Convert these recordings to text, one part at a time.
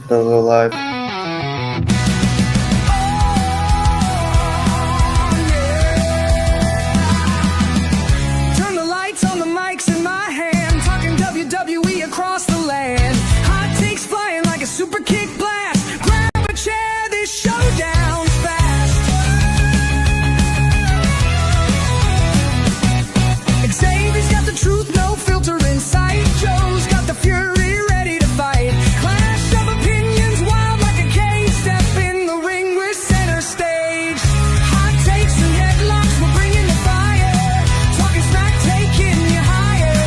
They'll go live. Turn the lights on, the mics in my hand, talking WWE across the land. Hot takes flying like a super kick blast. Grab a chair, this showdown's fast. Xavier's got the truth, no filter in sight. Joe's got the fury ready to fight. Clash of opinions, wild like a cage. Step in the ring, we're center stage. Hot takes and headlocks, we're bringing the fire. Talking smack, taking you higher.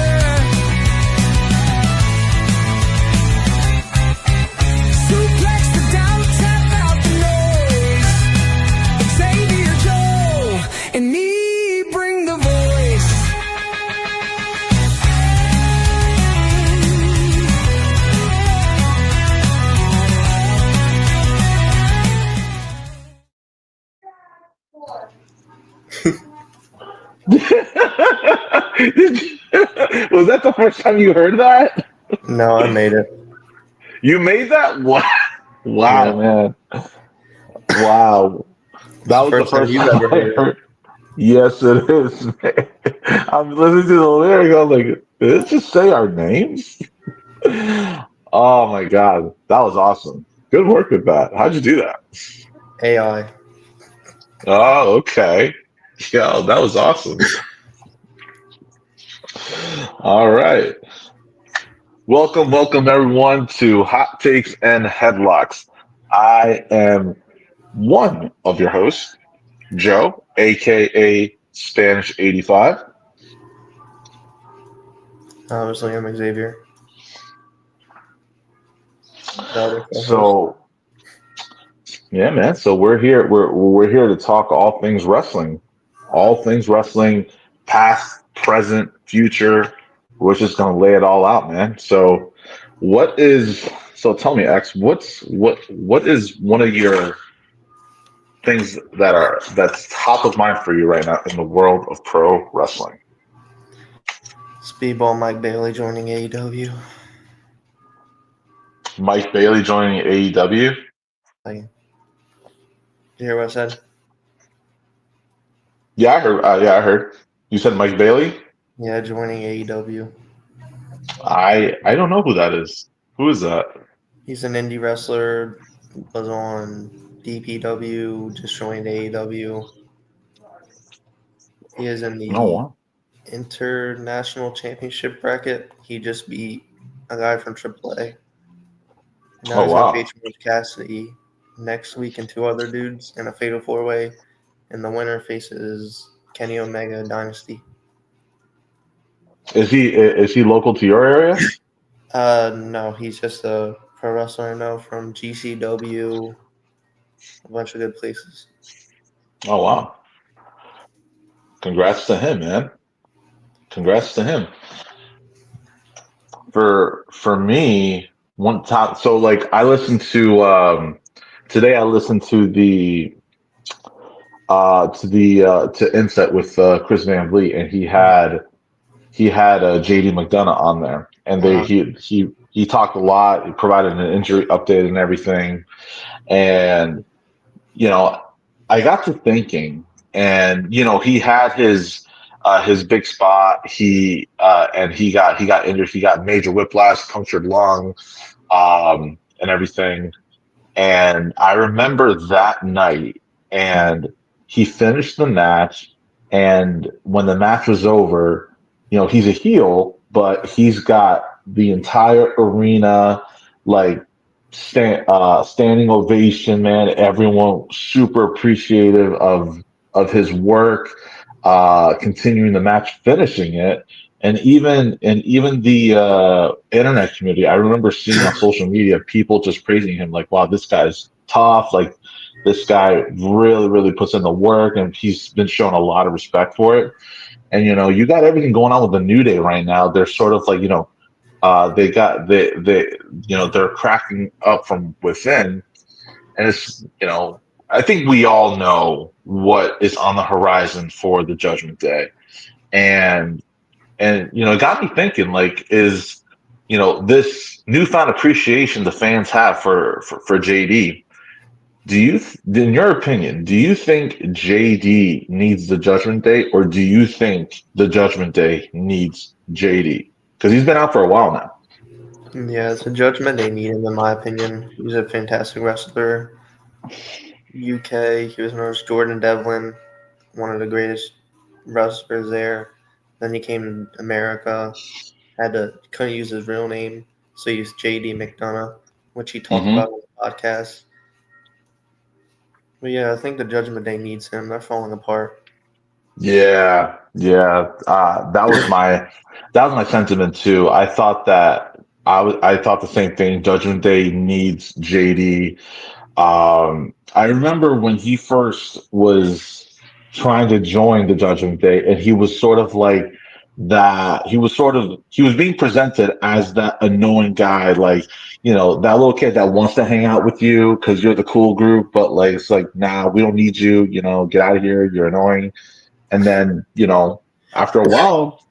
Suplex the doubt, tap out the noise. Xavier, Joe, and me bring the voice. Was that the first time you heard that? No, I made it. You made that? Wow, wow, man. Wow. That was the first you've time ever I heard it. heard. Yes, it is, man. I'm listening to the lyric. I'm like, did it just say our names? Oh my God. That was awesome. Good work with that. How'd you do that? AI. Oh, okay. Yeah, that was awesome. All right. Welcome everyone to Hot Takes and Headlocks. I am one of your hosts, Joe, aka Spanish 85. Obviously, I'm Xavier. The other co-host. So yeah, man. So we're here. We're here to talk all things wrestling, past, present, future. We're just gonna lay it all out, man. So, what is? So tell me, X. What is one of your things that's top of mind for you right now in the world of pro wrestling? Speedball Mike Bailey joining AEW. Mike Bailey joining AEW. Like, did you hear what I said? Yeah, I heard. I heard. You said Mike Bailey. Yeah, joining AEW. I don't know who that is. Who is that? He's an indie wrestler. Was on DPW. Just joined AEW. He is in the No one. International Championship bracket. He just beat a guy from AAA. Now Oh, he's wow. going to face Orange Cassidy next week and two other dudes in a fatal four-way. And the winner faces Kenny Omega Dynasty. Is he local to your area? No, he's just a pro wrestler I know from GCW, a bunch of good places. Oh, wow. Congrats to him, man. Congrats to him. For me, one top. So like I listened to today. I listened to to Inset with Chris Van Vliet, and he had JD McDonough on there, and he talked a lot. He provided an injury update and everything, and I got to thinking, and he had his big spot. He got injured. He got major whiplash, punctured lung, and everything. And I remember that night, and he finished the match. And when the match was over, he's a heel, but he's got the entire arena like standing ovation, man. Everyone super appreciative of his work, continuing the match, finishing it. And even the internet community, I remember seeing on social media people just praising him, like, wow, this guy's tough. Like, this guy really, really puts in the work, and he's been shown a lot of respect for it. And you got everything going on with the New Day right now. They're sort of like, they're cracking up from within, and it's I think we all know what is on the horizon for the Judgment Day, and it got me thinking, like, is this newfound appreciation the fans have for JD. In your opinion, do you think JD needs the Judgment Day, or do you think the Judgment Day needs JD? Because he's been out for a while now. Yeah, it's a Judgment Day need him, in my opinion. He's a fantastic wrestler. UK, he was known as Jordan Devlin, one of the greatest wrestlers there. Then he came to America, couldn't use his real name, so he used JD McDonough, which he talked Hmm. about on the podcast. But yeah, I think the Judgment Day needs him. They're falling apart. Yeah, yeah. That was my sentiment too. I thought the same thing. Judgment Day needs JD. I remember when he first was trying to join the Judgment Day, and he was sort of like that. He was being presented as that annoying guy, like, that little kid that wants to hang out with you because you're the cool group, but like it's like, nah, we don't need you. Get out of here. You're annoying. And then, after a while,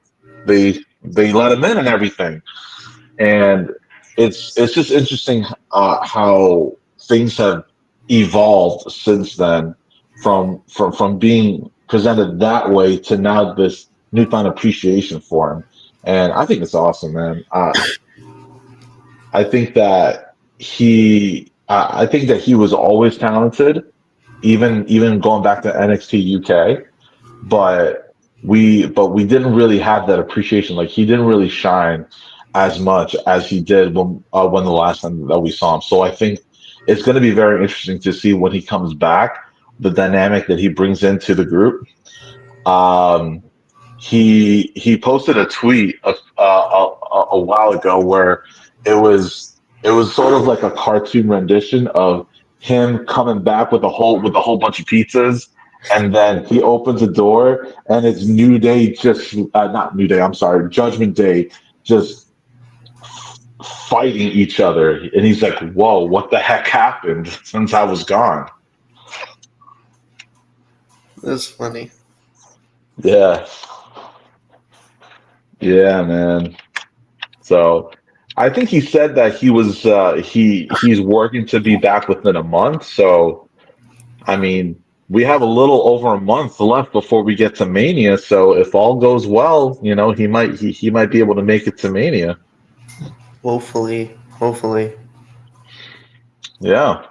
they let him in and everything. And it's just interesting how things have evolved since then, from being presented that way to now this newfound appreciation for him. And I think it's awesome, man. I think that I think that he was always talented, even going back to NXT UK, but we didn't really have that appreciation. Like, he didn't really shine as much as he did when the last time that we saw him. So I think it's going to be very interesting to see when he comes back, the dynamic that he brings into the group. Um, he posted a tweet a while ago where it was sort of like a cartoon rendition of him coming back with a whole bunch of pizzas, and then he opens the door and it's New Day, just not New Day, I'm sorry, Judgment Day, just fighting each other, and he's like, "Whoa, what the heck happened since I was gone?" That's funny. Yeah, yeah, man. So I think he said that he's working to be back within a month. So I mean, we have a little over a month left before we get to Mania. So if all goes well, he might be able to make it to Mania. Hopefully, hopefully. Yeah.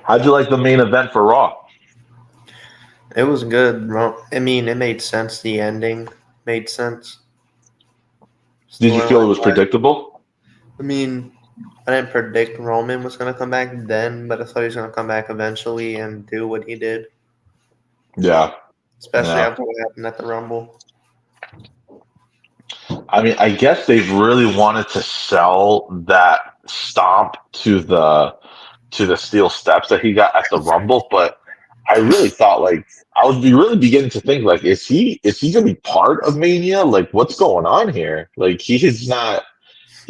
How'd you like the main event for Raw? It was good. I mean, it made sense. The ending made sense. Did you feel it Storyline was wise. predictable? I mean, I didn't predict Roman was going to come back then, but I thought he was going to come back eventually and do what he did, Yeah. especially Yeah. after what happened at the Rumble. I mean, I guess they really wanted to sell that stomp to the steel steps that he got at the Rumble, but I really thought, like, I was be really beginning to think, like, is he gonna be part of Mania? Like, what's going on here? Like, he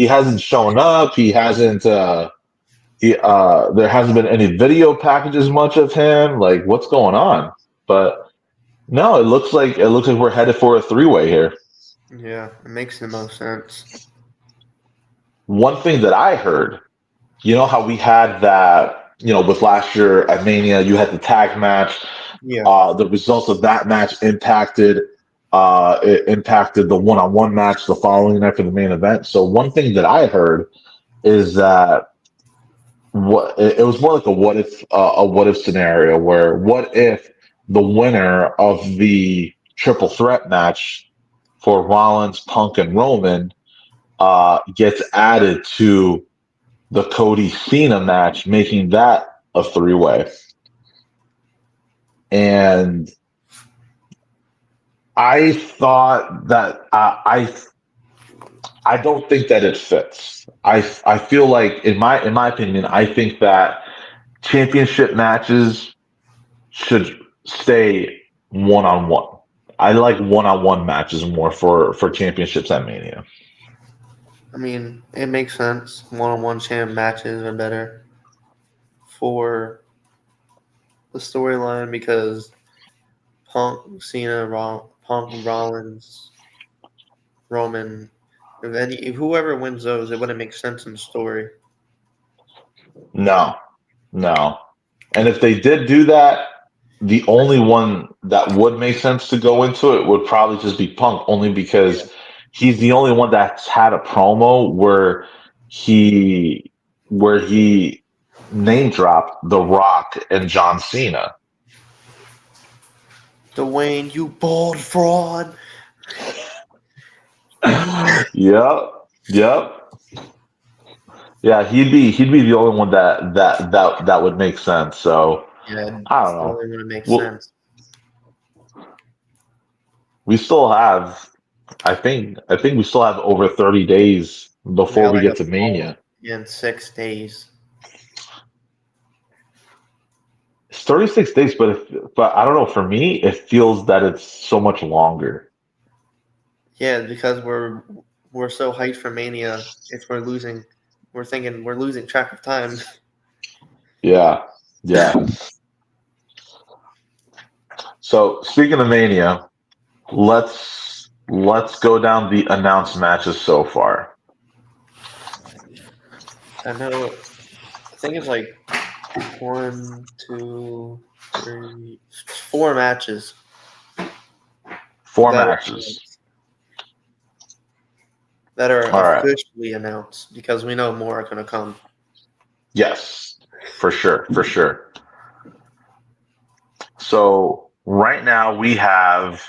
hasn't shown up. There hasn't been any video packages much of him. Like, what's going on? But no, it looks like we're headed for a three-way here. Yeah, it makes the most sense. One thing that I heard, how we had that, with last year at Mania, you had the tag match. Yeah. The results of that match impacted the one-on-one match the following night for the main event. So one thing that I heard is that it was more like a what if scenario, where what if the winner of the triple threat match for Rollins, Punk, and Roman gets added to the Cody Cena match, making that a three-way. And I thought that I don't think that it fits. I feel like, in my opinion, I think that championship matches should stay one on one. I like one on one matches more for championships at Mania. I mean, it makes sense. One-on-one champ matches are better for the storyline because Punk, Rollins, Roman, If whoever wins those, it wouldn't make sense in the story. No, no. And if they did do that, the only one that would make sense to go into it would probably just be Punk, only Yeah. because he's the only one that's had a promo he where he name dropped The Rock and John Cena. Dwayne, you bald fraud. Yep, yep. Yeah, he'd be the only one that would make sense. So Yeah, I it's don't the know. only one that makes Well, sense. we still have I think we still have over 30 days We before got we like get a to fall Mania. in 6 days. It's 36 days, but I don't know. For me, it feels that it's so much longer. Yeah, because we're so hyped for Mania. If we're losing, we're thinking we're losing track of time. Yeah, yeah. So speaking of Mania, let's go down the announced matches so far. I know. I think it's like one, two, three, four matches Four that matches. are All right. officially announced because we know more are going to come. Yes, for sure, for sure. So right now we have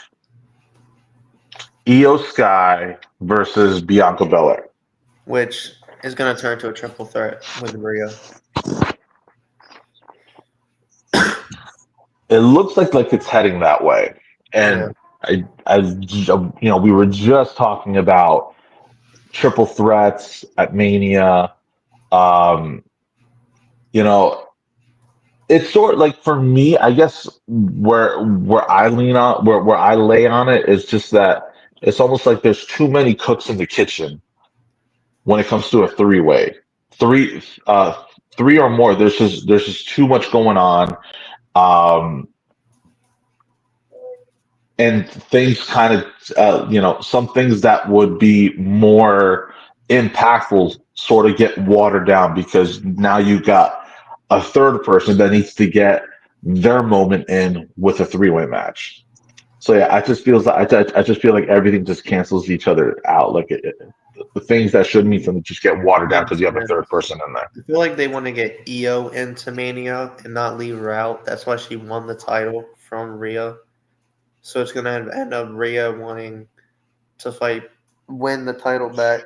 Io Sky versus Bianca Belair. Which is going to turn to a triple threat with Rhea. It looks like it's heading that way. Yeah, And we were just talking about triple threats at Mania. Um, you know, it's sort of like for me, I guess where I lean on where I lay on it is just that it's almost like there's too many cooks in the kitchen when it comes to a three-way. Three three or more, there's just too much going on. Um, and things kind of some things that would be more impactful sort of get watered down because now you've got a third person that needs to get their moment in with a three-way match. So yeah, I just feel like everything just cancels each other out. Like the things that should mean something just get watered down because makes you have a third sense. person in there. I feel like they want to get Io into Mania and not leave her out. That's why she won the title from Rhea. So it's going to end up Rhea wanting to win the title back.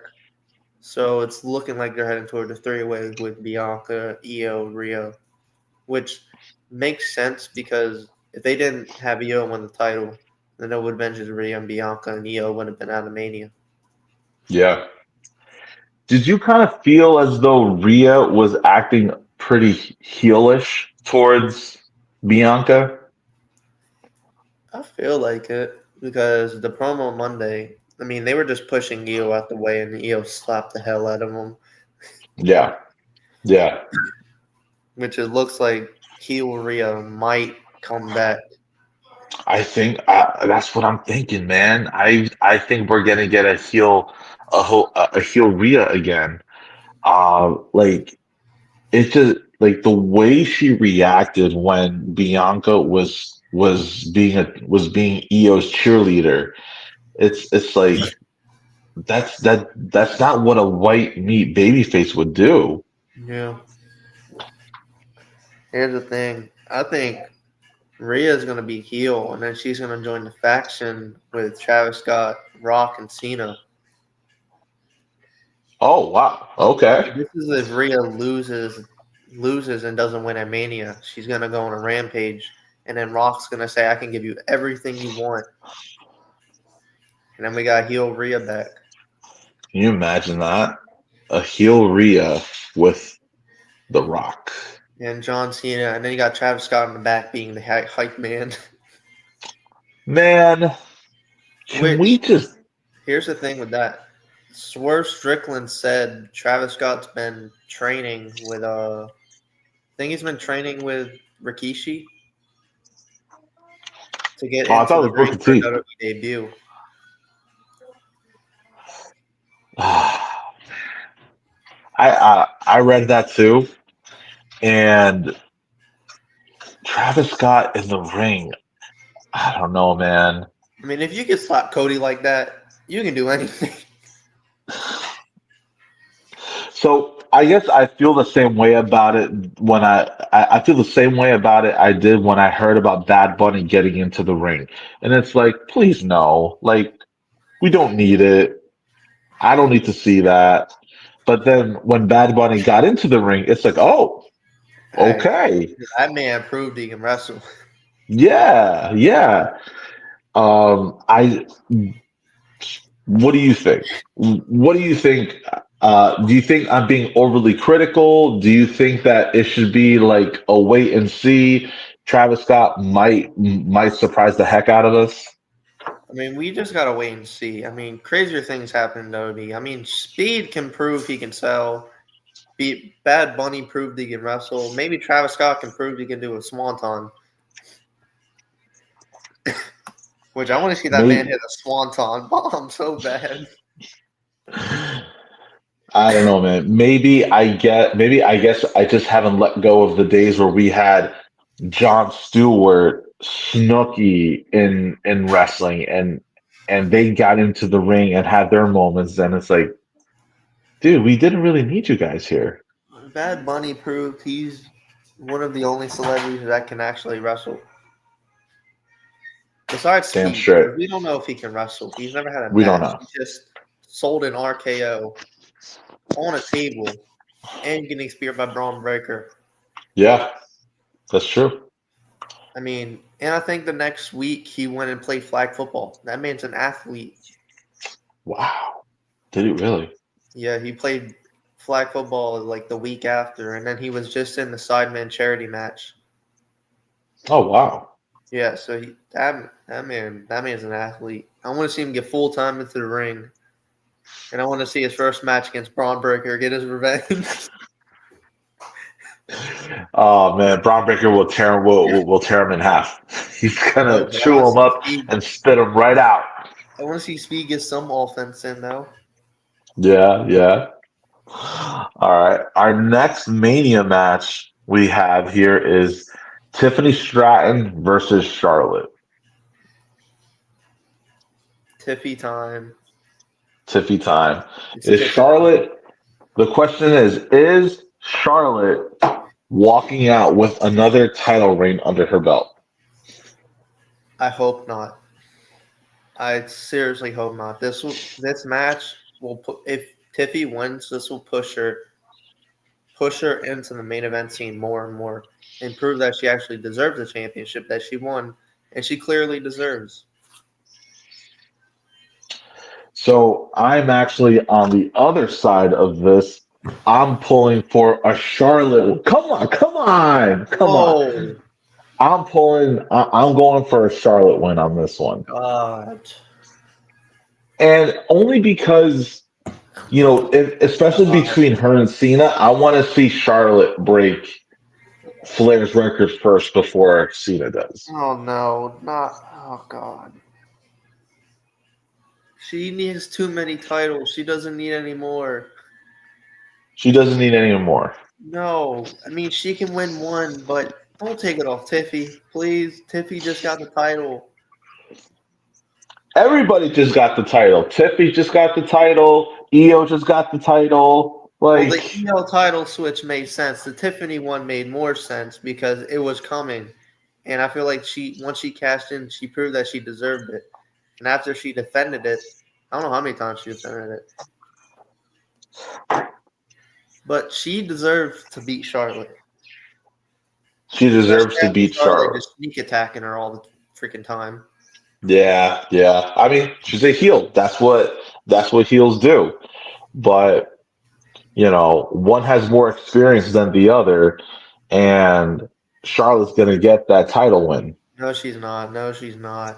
So it's looking like they're heading toward the three-way with Bianca, Io, Rhea, which makes sense because if they didn't have Io win the title, then it would have been just Rhea and Bianca, and Io would have been out of Mania. Yeah. Did you kind of feel as though Rhea was acting pretty heelish towards Bianca? I feel like it because the promo Monday, I mean, they were just pushing Io out the way, and Io slapped the hell out of him, Yeah, yeah. which it looks like heel Rhea might come back. I think that's what I'm thinking, man. I think we're gonna get a heel Rhea again. Like it's just like the way she reacted when Bianca was being Io's cheerleader. It's like that's not what a white meat babyface would do. Yeah. Here's the thing. I think Rhea's going to be heel, and then she's going to join the faction with Travis Scott, Rock, and Cena. Oh wow. Okay. This is if Rhea loses and doesn't win at Mania. She's going to go on a rampage, and then Rock's going to say, I can give you everything you want. And then we got heel Rhea back. Can you imagine that? A heel Rhea with The Rock. And John Cena, and then you got Travis Scott in the back being the hype man. Man, can we Which, just here's the thing with that. Swerve Strickland said Travis Scott's been training with I think he's been training with Rikishi to get Oh, I into thought the it was ring Booker for a T. WWE debut. I read that too, and Travis Scott in the ring. I don't know, man. I mean, if you can slap Cody like that, you can do anything. So I guess I feel the same way about it when I feel the same way about it I did when I heard about Bad Bunny getting into the ring. And it's like, please no. Like, we don't need it. I don't need to see that. But then when Bad Bunny got into the ring, it's like, oh, Hey, okay. that man proved he can wrestle. Yeah, yeah. I What do you think? What do you think? Do you think I'm being overly critical? Do you think that it should be like a wait and see? Travis Scott might surprise the heck out of us. I mean, we just gotta wait and see. I mean, crazier things happen in WWE. I mean, Speed can prove he can sell. Bad Bunny proved he can wrestle. Maybe Travis Scott can prove he can do a swanton. Which I want to see that man Maybe hit a swanton bomb so bad. I don't know, man. Maybe I guess I just haven't let go of the days where we had John Stewart, Snooki in wrestling, and they got into the ring and had their moments. And it's like, dude, we didn't really need you guys here. Bad Bunny proved he's one of the only celebrities that can actually wrestle. Besides Damn Speed, straight. because we don't know if he can wrestle. He's never had a We don't match. know. He just sold an RKO on a table and getting speared by Braun Breaker. Yeah, that's true. I mean, and I think the next week he went and played flag football. That man's an athlete. Wow. Did it really? Yeah, he played flag football like the week after, and then he was just in the Sideman charity match. Oh wow. Yeah, so that man's an athlete. I want to see him get full time into the ring, and I want to see his first match against Braun Breaker get his revenge. Oh man, Braun Breaker will tear him in half. He's No, gonna but I chew want to him see up Speed. and spit him right out. I want to see Speed get some offense in though. Yeah, yeah. All right. Our next Mania match we have here is Tiffany Stratton versus Charlotte. Tiffy time. Tiffy time. It's Is Tiffy time. Charlotte, the question is Charlotte walking out with another title reign under her belt? I hope not. I seriously hope not. This match will put if Tiffy wins, this will push her into the main event scene more and more and prove that she actually deserves the championship that she won and she clearly deserves. So I'm actually on the other side of this. I'm pulling for a Charlotte. Come on, come on, come on. Oh I'm going for a Charlotte win on this one. God. And only because, especially God. between her and Cena, I want to see Charlotte break Flair's record first before Cena does. Oh no, not oh God. She needs too many titles. She doesn't need any more. She doesn't need any more. No. I mean she can win one, but don't take it off Tiffy. Please. Tiffy just got the title. Everybody just got the title. Tiffy just got the title. Io just got the title. Well, the Like, EO title switch made sense. The Tiffany one made more sense because it was coming, and I feel like once she cashed in, she proved that she deserved it. And after she defended it, I don't know how many times she defended it, but she deserved to beat Charlotte. she deserves Especially to after beat Charlotte Charlotte. just sneak attacking her all the freaking time. Yeah, yeah. I mean, she's a heel. That's what heels do. But one has more experience than the other, and Charlotte's gonna get that title win. No, she's not. No, she's not.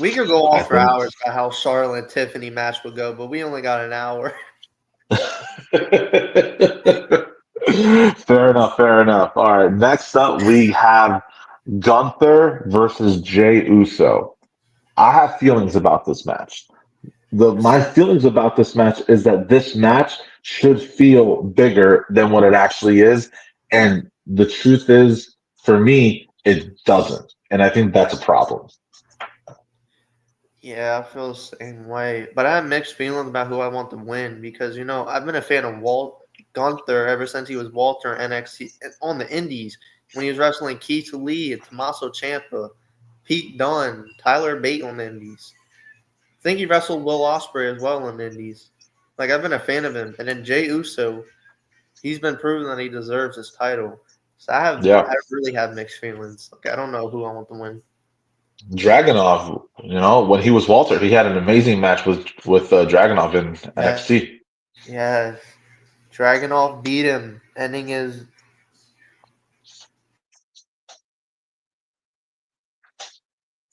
We could go I on for think. hours about how Charlotte and Tiffany match would go, but we only got an hour. Fair enough, fair enough. All right, next up we have Gunther versus Jay Uso. I have feelings about this match. the my feelings about this match is that this match should feel bigger than what it actually is, and the truth is, for me, it doesn't, and I think that's a problem. Yeah, I feel the same way. But I have mixed feelings about who I want to win because, I've been a fan of Walt Gunther ever since he was Walter in NXT on the Indies when he was wrestling Keith Lee and Tommaso Ciampa, Pete Dunne, Tyler Bate on the Indies. I think he wrestled Will Ospreay as well on the Indies. Like, I've been a fan of him. And then Jey Uso, he's been proving that he deserves his title. So Yeah, I really have mixed feelings. Like, I don't know who I want to win. Dragunov, when he was Walter, he had an amazing match with Dragunov in Yeah. NXT. Yes. Dragunov beat him, ending his.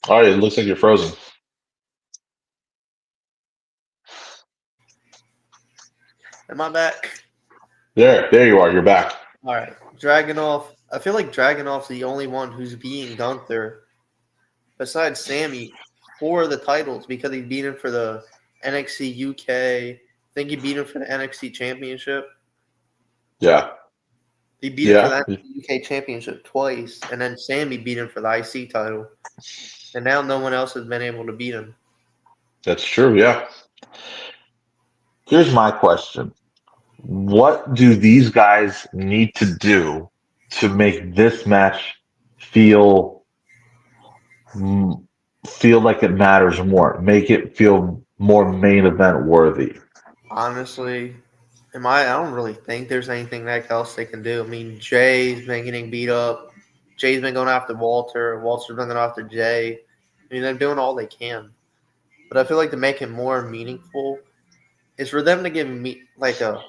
All right, it looks like you're frozen. Am I back? There you are. You're back. All right. Dragunov. I feel like Dragunov's the only one who's beating Gunther besides Sammy for the titles because he beat him for the NXT UK. I think he beat him for the NXT Championship. Yeah, He beat him for the yeah, NXT UK Championship twice, and then Sammy beat him for the IC title. And now no one else has been able to beat him. that's true. Yeah. Here's my question. What do these guys need to do to make this match feel mm, feel like it matters more? Make it feel more main event worthy. Honestly, I don't really think there's anything else they can do. I mean, Jay's been getting beat up. Jay's been going after Walter. Walter's been going after Jay. I mean, they're doing all they can. But I feel like to make it more meaningful is for them to give me like a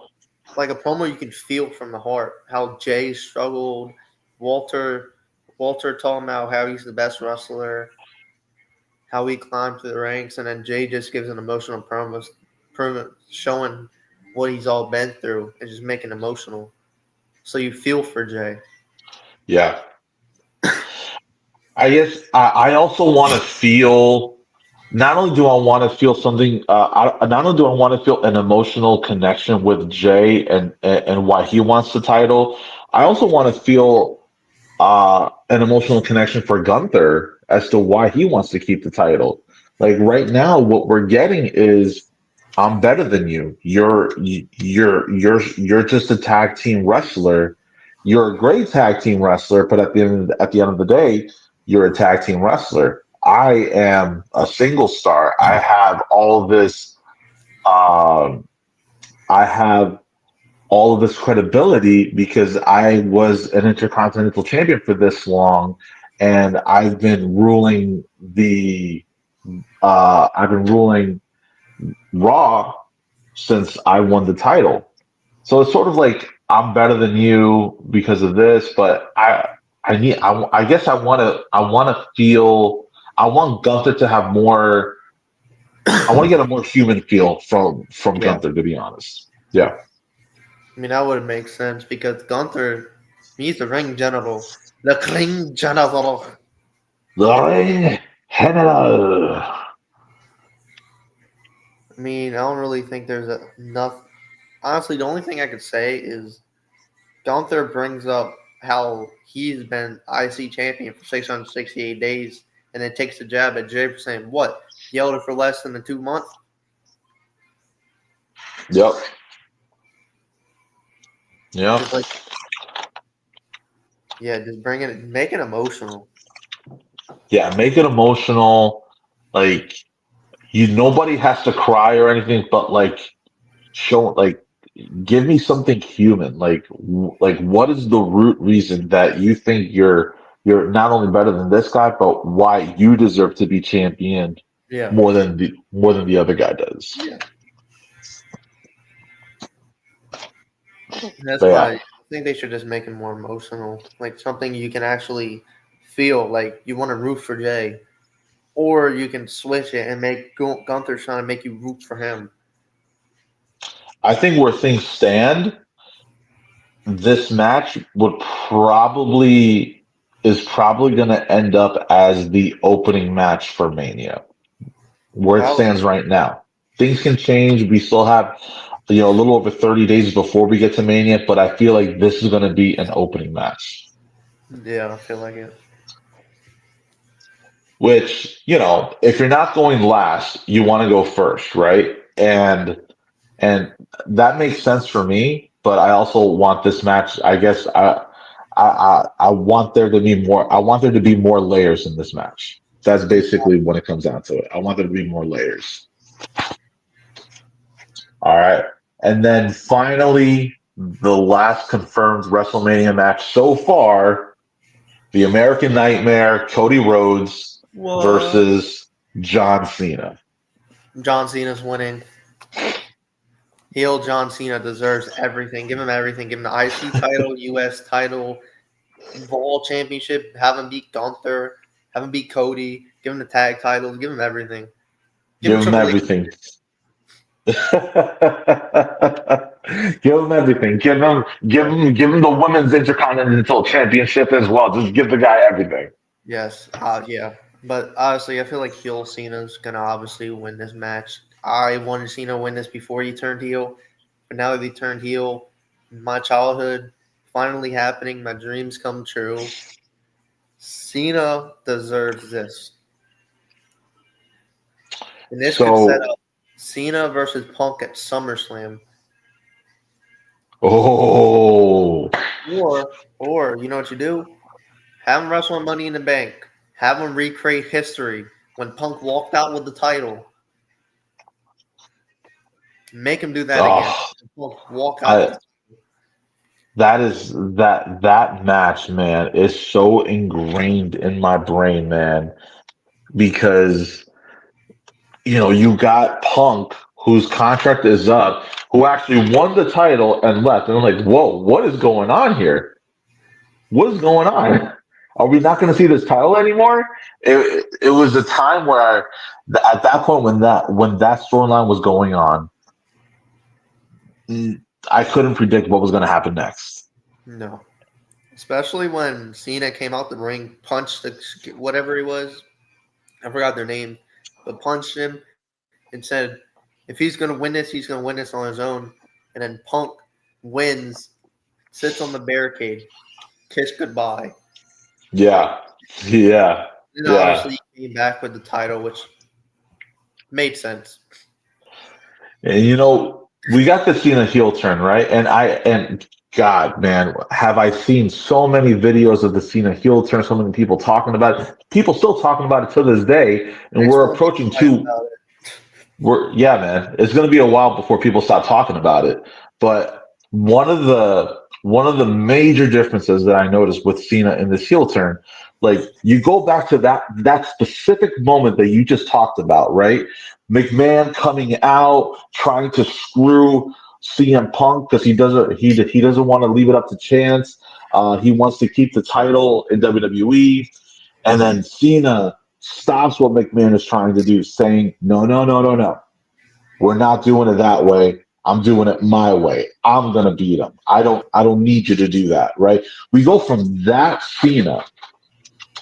promo you can feel from the heart. How Jay struggled. Walter Walter told him how he's the best wrestler, how he climbed through the ranks, and then Jay just gives an emotional promo, showing what he's all been through and just making emotional. So you feel for Jay. Yeah. I guess I also want to feel. Not only do I want to feel something, not only do I want to feel an emotional connection with Jay and why he wants the title, I also want to feel an emotional connection for Gunther as to why he wants to keep the title. Like right now, what we're getting is I'm better than you. You're just a tag team wrestler. You're a great tag team wrestler, but at the end of the day, you're a tag team wrestler. I am a single star. I have all this. Um, I have all of this credibility because I was an intercontinental champion for this long, and I've been ruling Raw since I won the title. So it's sort of like I'm better than you because of this, but I guess I want to feel I want Gunther to have more. I want to get a more human feel from Yeah. Gunther, to be honest. Yeah. I mean, that would make sense because Gunther, he's the ring general. The ring general. Hello. I mean, I don't really think there's enough. Honestly, the only thing I could say is Gunther brings up how he's been IC champion for 668 days and then takes a jab at Jay for saying, what? He held it for less than the 2 months? Yep. Yep. Just like, yeah, just make it emotional. Yeah. Make it emotional. Like nobody has to cry or anything, but like show like give me something human. Like what is the root reason that you think you're not only better than this guy, but why you deserve to be champion Yeah. more than the other guy does. Yeah. That's But why yeah, I think they should just make it more emotional. Like something you can actually feel like you want to root for Jay. Or you can switch it and make Gunther trying to make you root for him. I think where things stand, this match is probably going to end up as the opening match for Mania, where it Probably. stands right now. things can change. We still have, a little over 30 days before we get to Mania, but I feel like this is going to be an opening match. Yeah, I feel like it. Which, if you're not going last, you want to go first, right? And that makes sense for me, but I also want this match. I guess I want there to be more. I want there to be more layers in this match. That's basically when it comes down to it. I want there to be more layers. All right, and then finally, the last confirmed WrestleMania match so far: the American Nightmare, Cody Rhodes What? versus John Cena. John Cena's winning. Heel John Cena deserves everything. Give him everything. Give him the IC title, US title, World Championship. Have him beat Gunther. Have him beat Cody. Give him the tag titles. Give him everything. Give him Give him Triple H. everything. Give him everything. Give him the women's intercontinental championship as well. Just give the guy everything. Yes. Yeah. But honestly, I feel like heel Cena's gonna obviously win this match. I wanted Cena to win this before he turned heel, but now that he turned heel, my childhood finally happening. My dreams come true. Cena deserves this, and this could set So, up Cena versus Punk at SummerSlam, oh, or you know what you do? Have him wrestle on Money in the Bank. Have him recreate history when Punk walked out with the title. Make him do that again. oh, Punk walk out with I the that match, man, is so ingrained in my brain, man, because you got Punk, whose contract is up, who actually won the title and left. And I'm like, whoa, what is going on here? What is going on? Are we not going to see this title anymore? It was a time where, at that point, when that storyline was going on, I couldn't predict what was going to happen next. No. Especially when Cena came out the ring, punched the whatever he was. I forgot their name, but punched him and said, if he's going to win this, he's going to win this on his own. And then Punk wins, sits on the barricade, kiss goodbye. Yeah, yeah, And yeah. obviously he came back with the title, which made sense. And we got the Cena heel turn, right? And God, man, have I seen so many videos of the Cena heel turn, so many people talking about it. People still talking about it to this day, and Next we're one, approaching fight two. about it. Yeah, man, it's going to be a while before people stop talking about it. But one of the major differences that I noticed with Cena in this heel turn, like you go back to that specific moment that you just talked about, right? McMahon coming out trying to screw CM Punk because he doesn't want to leave it up to chance. He wants to keep the title in WWE, and then Cena stops what McMahon is trying to do, saying, "No, no, no, no, no. We're not doing it that way. I'm doing it my way. I'm gonna beat him. I don't need you to do that." Right? We go from that Cena,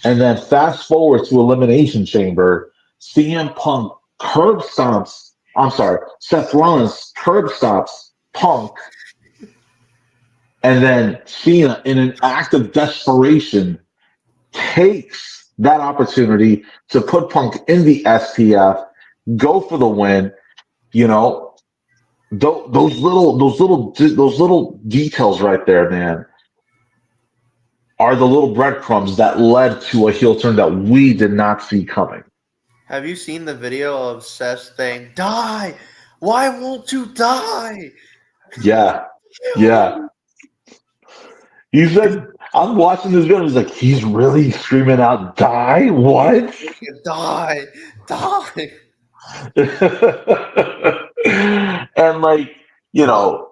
and then fast forward to Elimination Chamber. CM Punk curb stomps. I'm sorry, Seth Rollins curb stomps Punk, and then Cena, in an act of desperation, takes that opportunity to put Punk in the STF, go for the win. You know, those little details right there, man, are the little breadcrumbs that led to a heel turn that we did not see coming. Have you seen the video of Seth saying, die? Why won't you die? Yeah, yeah. He said, I'm watching this video. He's like, he's really screaming out, "Die! What?" Die, die. And like, you know,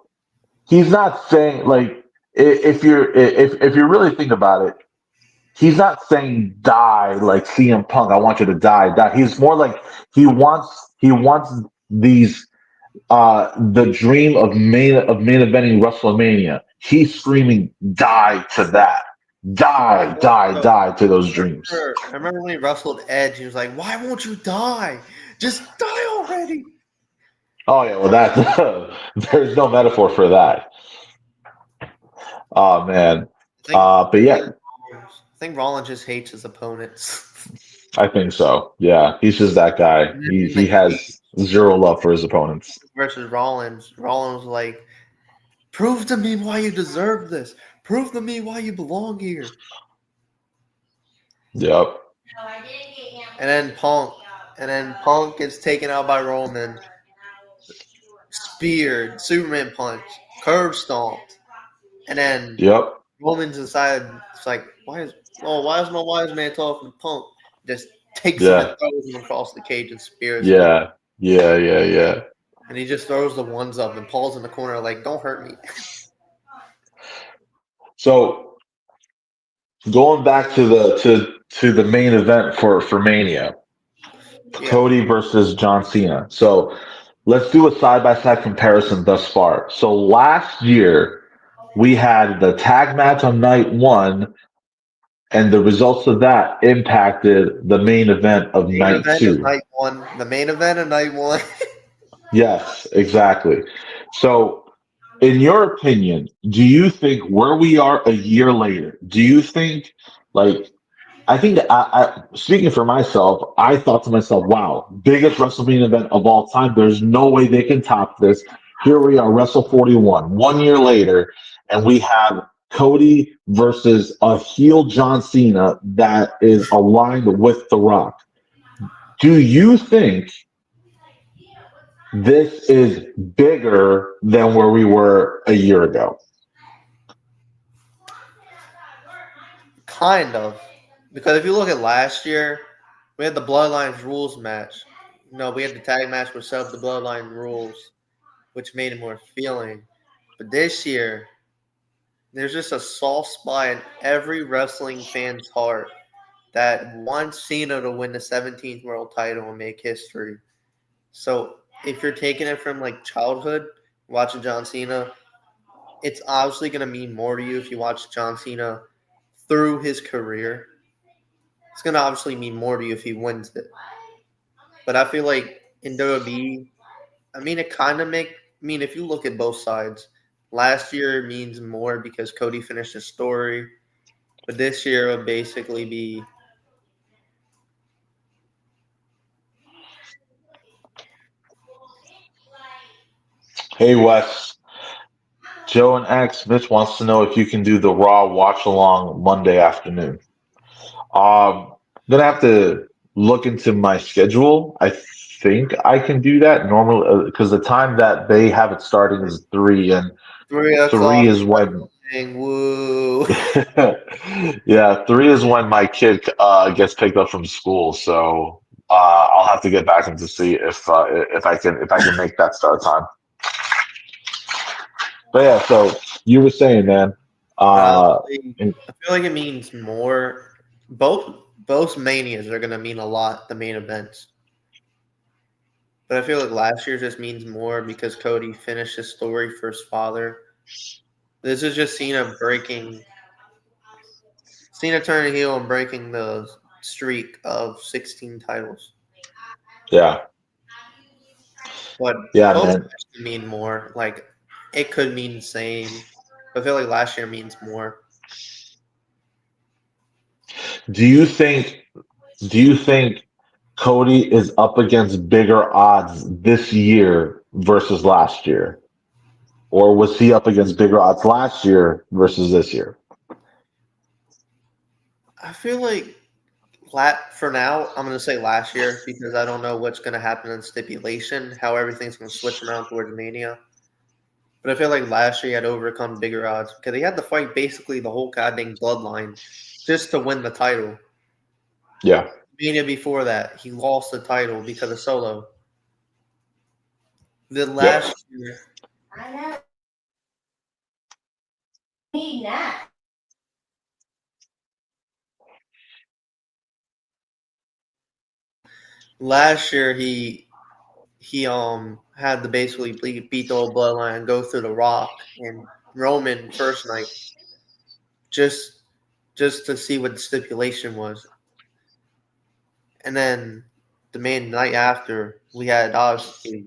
he's not saying like if you really think about it, he's not saying die like CM Punk. I want you to die, die. He's more like he wants these the dream of main eventing WrestleMania. He's screaming die to that. Die, die, So, die to those dreams. I remember when he wrestled Edge, he was like, why won't you die? Just die already. Oh yeah, well that there's no metaphor for that. Oh man. But I yeah, think Rollins just hates his opponents. I think so. Yeah, he's just that guy. And then He in the he has zero love for his opponents. versus Rollins was like, "Prove to me why you deserve this. Prove to me why you belong here." Yep. And then Punk gets taken out by Roman, speared, Superman punch, curb stomped, and then Yep. Roman's inside. It's like, why is my wise man talking to Punk? Just takes him and Yeah. throws him across the cage and spears him. Yeah. Yeah. Yeah. Yeah. And he just throws the ones up, and Paul's in the corner like, "Don't hurt me." So going back to the main event for Mania, Yeah, Cody versus John Cena. So let's do a side by side comparison thus far. So last year we had the tag match on night one, and the results of that impacted the main event of main night event of two. night one. The main event of night one. Yes, exactly. So, in your opinion, do you think where we are a year later, do you think, like, I think speaking for myself, I thought to myself, wow, biggest WrestleMania event of all time. There's no way they can top this. Here we are, Wrestle 41, 1 year later, and we have Cody versus a heel John Cena that is aligned with The Rock. Do you think this is bigger than where we were a year ago? Kind of. Because if you look at last year, we had the Bloodlines rules match. No, we had the tag match with sub the Bloodline rules, which made it more feeling. But this year, there's just a soft spot in every wrestling fan's heart that wants Cena to win the 17th world title and make history. So if you're taking it from like childhood, watching John Cena, it's obviously going to mean more to you if you watch John Cena through his career. It's going to obviously mean more to you if he wins it. But I feel like in WWE, I mean, it kind of make. I mean, if you look at both sides, last year means more because Cody finished his story, but this year will basically be. Hey, Wes, Joe and X, Mitch wants to know if you can do the Raw watch along Monday afternoon. Gonna have to look into my schedule. I think I can do that normally because the time that they have it starting is three, and 3 o'clock three is when thing. Woo. yeah, three is when my kid gets picked up from school. So I'll have to get back and to see if I can make that start time. But yeah, so you were saying, man, But uh, honestly, and I feel like it means more. Both manias are gonna mean a lot. The main events, but I feel like last year just means more because Cody finished his story for his father. This is just Cena turning heel and breaking the streak of 16 titles. yeah, But yeah, both man. could mean more. Like it could mean the same. I feel like last year means more. Do you think? Do you think Cody is up against bigger odds this year versus last year, or was he up against bigger odds last year versus this year? I feel like for now, I'm gonna say last year because I don't know what's gonna happen in stipulation, how everything's gonna switch around towards Mania. But I feel like last year he had overcome bigger odds because he had to fight basically the whole goddamn bloodline just to win the title. Yeah, Mania before that, he lost the title because of Solo. The yep. last year, last year he had to basically beat the whole bloodline and go through the Rock and Roman first night just just to see what the stipulation was, and then the main night after we had obviously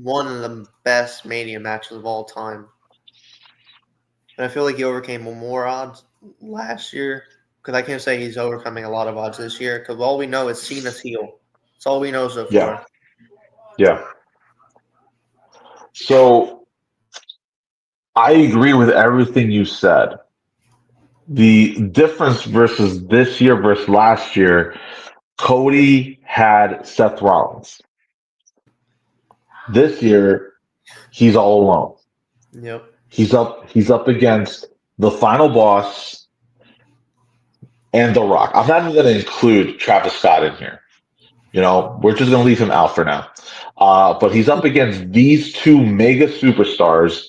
one of the best Mania matches of all time. And I feel like he overcame more odds last year because I can't say he's overcoming a lot of odds this year because all we know is Cena's heel. That's all we know so Yeah, far. yeah. So I agree with everything you said. The difference versus this year versus last year, Cody had Seth Rollins. This year, he's all alone. Yep. He's up against the final boss and The Rock. I'm not even going to include Travis Scott in here. We're just going to leave him out for now. But he's up against these two mega superstars,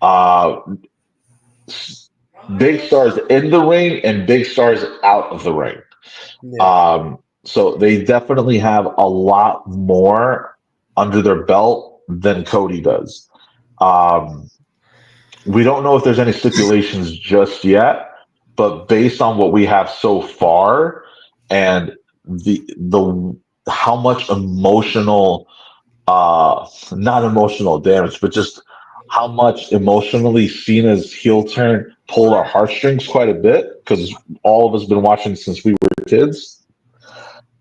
uh, big stars in the ring and big stars out of the ring. Yeah. So they definitely have a lot more under their belt than Cody does. Um, we don't know if there's any stipulations just yet, but based on what we have so far and the how much emotional not emotional damage, but just how much emotionally Cena's heel turn pulled our heartstrings quite a bit because all of us been watching since we were kids.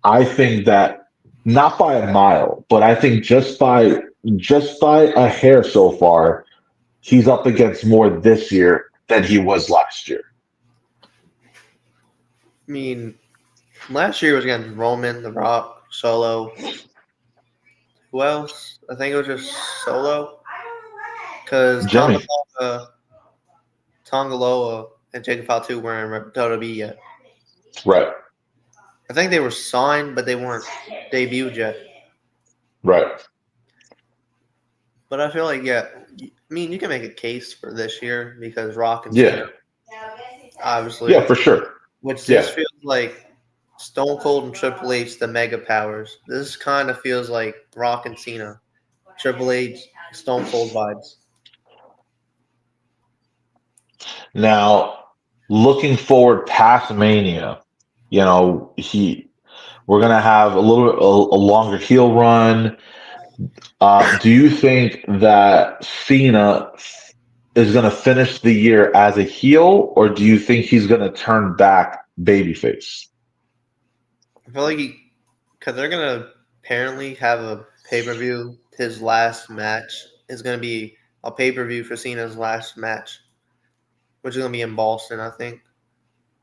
I think that not by a mile, but I think just by a hair so far, he's up against more this year than he was last year. I mean, last year was against Roman, The Rock, Solo. Who else? I think it was just Solo because Jimmy, Tongaloa and Jacob Fatu weren't in WWE yet. right, I think they were signed, but they weren't debuted yet. right, But I feel like, yeah, I mean, you can make a case for this year because Rock and yeah, Cena, obviously, yeah, for sure, which this yeah. feels like Stone Cold and Triple H, the mega powers. This kind of feels like Rock and Cena, Triple H, Stone Cold vibes. Now, looking forward past Mania, he we're gonna have a longer heel run. Do you think that Cena is gonna finish the year as a heel, or do you think he's gonna turn back babyface? I feel like because they're gonna apparently have a pay per view. His last match is gonna be a pay per view for Cena's last match, which is gonna be in Boston. I think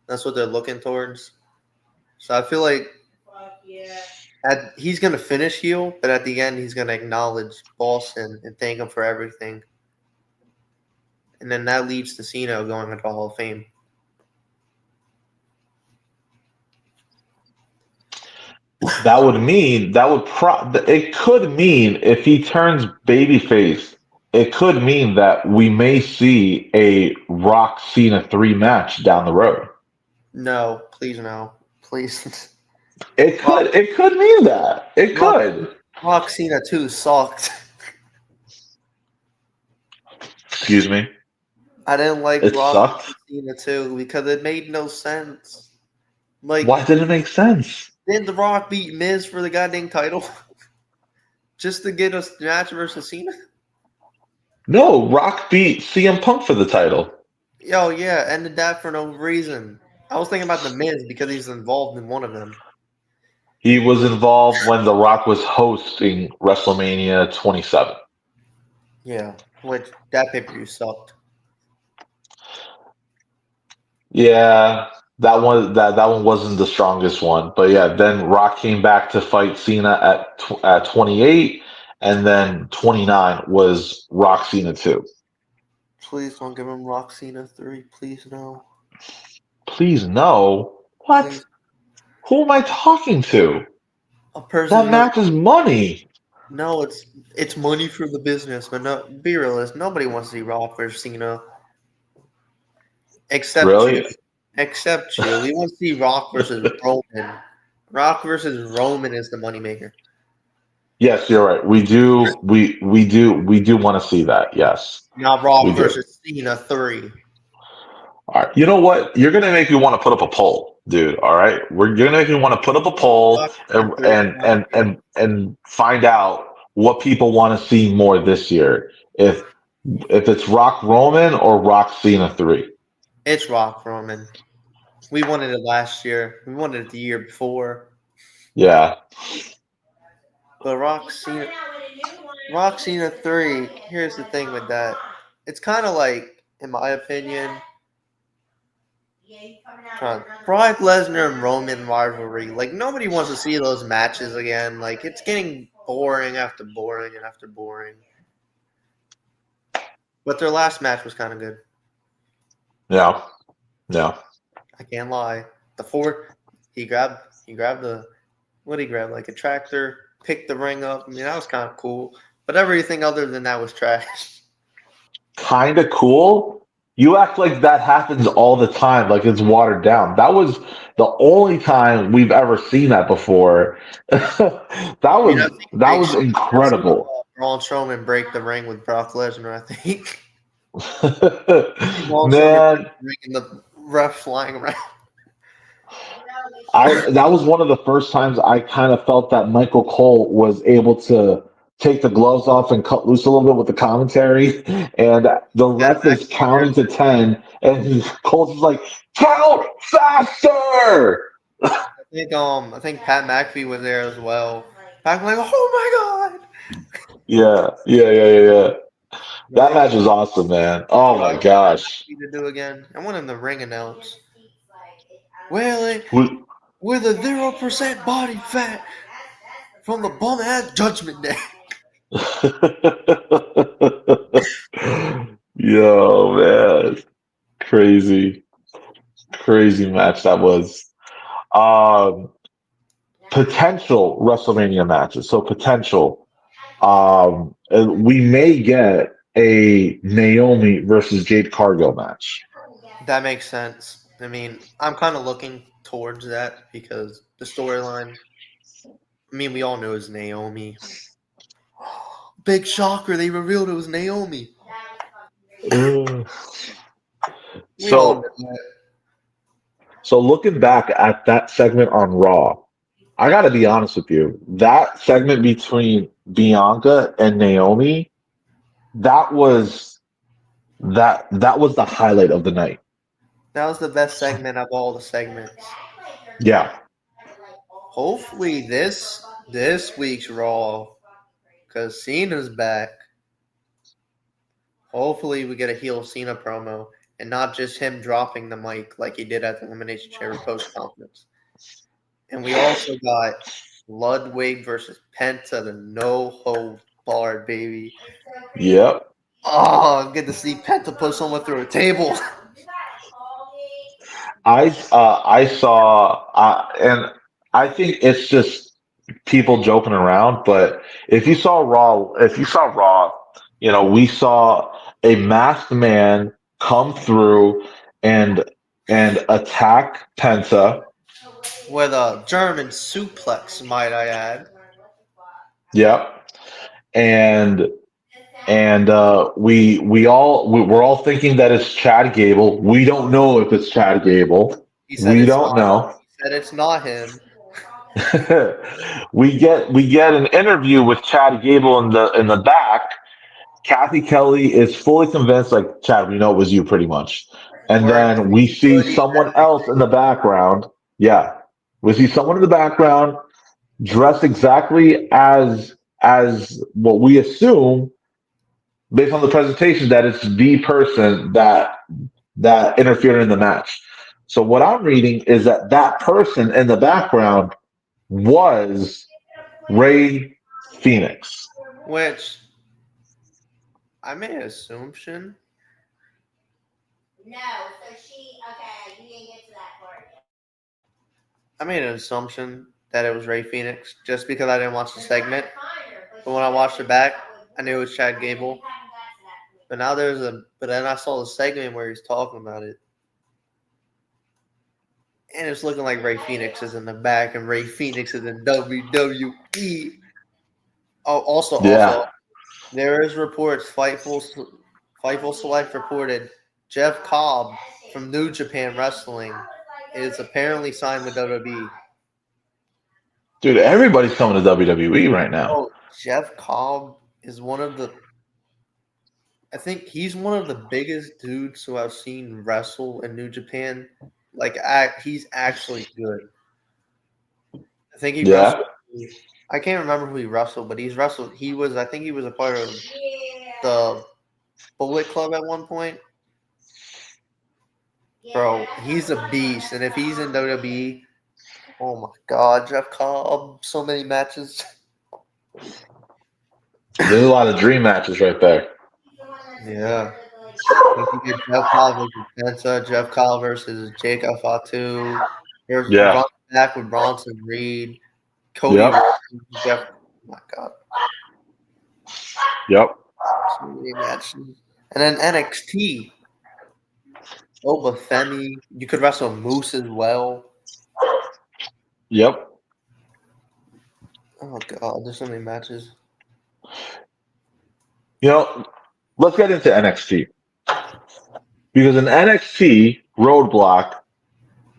that's what they're looking towards. So I feel like he's gonna finish heel, but at the end he's gonna acknowledge Boston and thank him for everything, and then that leads to Cena going into Hall of Fame. It could mean if he turns babyface, it could mean that we may see a Rock Cena 3 match down the road. No, please no, please. It Rock, could it could mean that. It Rock, could. Rock Cena 2 sucked. Excuse me. I didn't like It Rock sucked. Cena 2 because it made no sense. Like, Why did it make sense? didn't The Rock beat Miz for the goddamn title just to get us match versus Cena? No, Rock beat CM Punk for the title. Yo, yeah, ended that for no reason. I was thinking about the Miz because he's involved in one of them. He was involved when The Rock was hosting WrestleMania 27. Yeah, which that pay per view sucked. Yeah, that one wasn't the strongest one, but yeah, then Rock came back to fight Cena at 28, and then 29 was Rock Cena 2. Please don't give him Rock Cena 3. Please no. Please no. What? Please. Who am I talking to? A person That who knows. match is money. No, it's money for the business, but no, be realistic. Nobody wants to see Rock versus Cena except you. Really? Except you. We want to see Rock versus Roman. Rock versus Roman is the moneymaker. Yes, you're right. We do want to see that. Yes, Not we Rock do. versus Cena 3. All right. You know what? You're gonna make me want to put up a poll, dude. All right. You're gonna make me want to put up a poll Rock Cena 3. and find out what people want to see more this year. If it's Rock Roman or Rock Cena 3. It's Rock Roman. We wanted it last year. We wanted it the year before. Yeah. But Rock Cena 3, here's the thing with that. It's kind of like, in my opinion, Brock Lesnar and Roman rivalry. Like, nobody wants to see those matches again. Like, it's getting boring after boring and after boring. But their last match was kind of good. Yeah. Yeah. I can't lie. The fourth, he grabbed the, what did he grab? Like a tractor, picked the ring up. I mean, that was kind of cool. But everything other than that was trash. Kind of cool. You act like that happens all the time, like it's watered down. That was the only time we've ever seen that before. that I mean, that was I've seen incredible. Braun Strowman break the ring with Brock Lesnar, I think. Braun Strowman break Man, the ring and the ref flying around. that was one of the first times I kind of felt that Michael Cole was able to take the gloves off and cut loose a little bit with the commentary, and the Pat ref is McAfee there counting to too. 10, and Cole's just like, count faster. I think Pat McAfee was there as well. Back like, oh my god! Yeah. But That they match was awesome, man. Oh what I my want Pat gosh. McAfee to do again. I want him to ring announce. Well, Who- with a 0% body fat from the bum ass Judgment Day. Yo, man. Crazy, crazy match that was. Um, Potential WrestleMania matches. So potential. We may get a Naomi versus Jade Cargill match. That makes sense. I mean, I'm kind of looking towards that because the storyline. I mean, we all know it's Naomi. Big shocker! They revealed it was Naomi. Mm. We all know So, that. so looking back at that segment on Raw, I got to be honest with you. That segment between Bianca and Naomi, that was that was the highlight of the night. That was the best segment of all the segments. Yeah. Hopefully, this week's Raw, because Cena's back. Hopefully, we get a heel Cena promo and not just him dropping the mic like he did at the Elimination Chamber post conference. And we also got Ludwig versus Penta, the no hold barred baby. Yep. Oh, good to see Penta put someone through a table. I saw and I think it's just people joking around, but if you saw Raw, we saw a masked man come through and attack Penta. With a German suplex, might I add. Yep. And we're all thinking that it's Chad Gable. We don't know if it's Chad Gable. He said We it's don't not. know. He said it's not him. We get an interview with Chad Gable in the back. Kathy Kelly is fully convinced, like, Chad, we know it was you pretty much. And Wearing then we see hoodies and someone else everything. in the background. Yeah. We see someone in the background dressed exactly as what we assume based on the presentation that it's the person that interfered in the match. So what I'm reading is that person in the background was Ray Phoenix. Which I made an assumption. I made an assumption that it was Ray Phoenix just because I didn't watch the segment. But when I watched it back, I knew it was Chad Gable. But then I saw the segment where he's talking about it. And it's looking like Ray Phoenix is in the back and Ray Phoenix is in WWE. Oh, also, Yeah, there is reports, Fightful Select reported Jeff Cobb from New Japan Wrestling is apparently signed with WWE. dude, everybody's coming to WWE right now. Oh, Jeff Cobb is one of the. I think he's one of the biggest dudes who I've seen wrestle in New Japan. Like, he's actually good. I think he Yeah. wrestled. I can't remember who he wrestled, but he's wrestled. He was. I think he was a part of the Bullet Club at one point. Bro, he's a beast, and if he's in WWE, oh my God, Jeff Cobb, so many matches. There's a lot of dream matches right there. Yeah. You get Jeff Cobb versus Penta, Jeff Cobb versus Jacob Fatu. There's Yeah. run back with Bronson Reed, Cody Yep. Rhodes, Jeff. Oh my God, Yep. so many matches. And then NXT, Obafemi. You could wrestle Moose as well. Yep. Oh God, there's so many matches. You know, let's get into NXT because in NXT Roadblock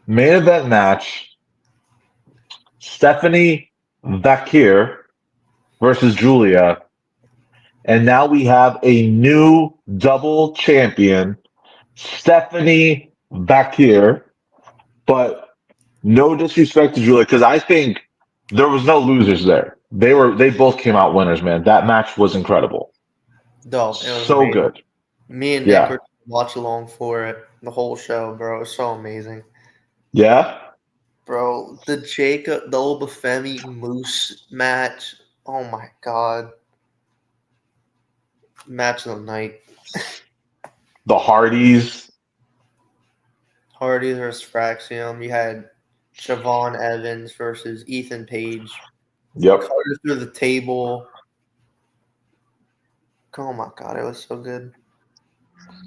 main event match, Stephanie Bakir versus Julia, and now we have a new double champion, Stephanie Bakir. But no disrespect to Julia, because I think there was no losers there. They both came out winners, man. That match was incredible. Dope. It was So amazing. good. Me and Nick Yeah. were watch along for it. The whole show, bro. It was so amazing. Yeah. Bro, the Obafemi Moose match. Oh my God. Match of the night. The Hardys. Hardy versus Fraxium. You had Siobhan Evans versus Ethan Page. Yep. Carter through the table. Oh my God, it was so good.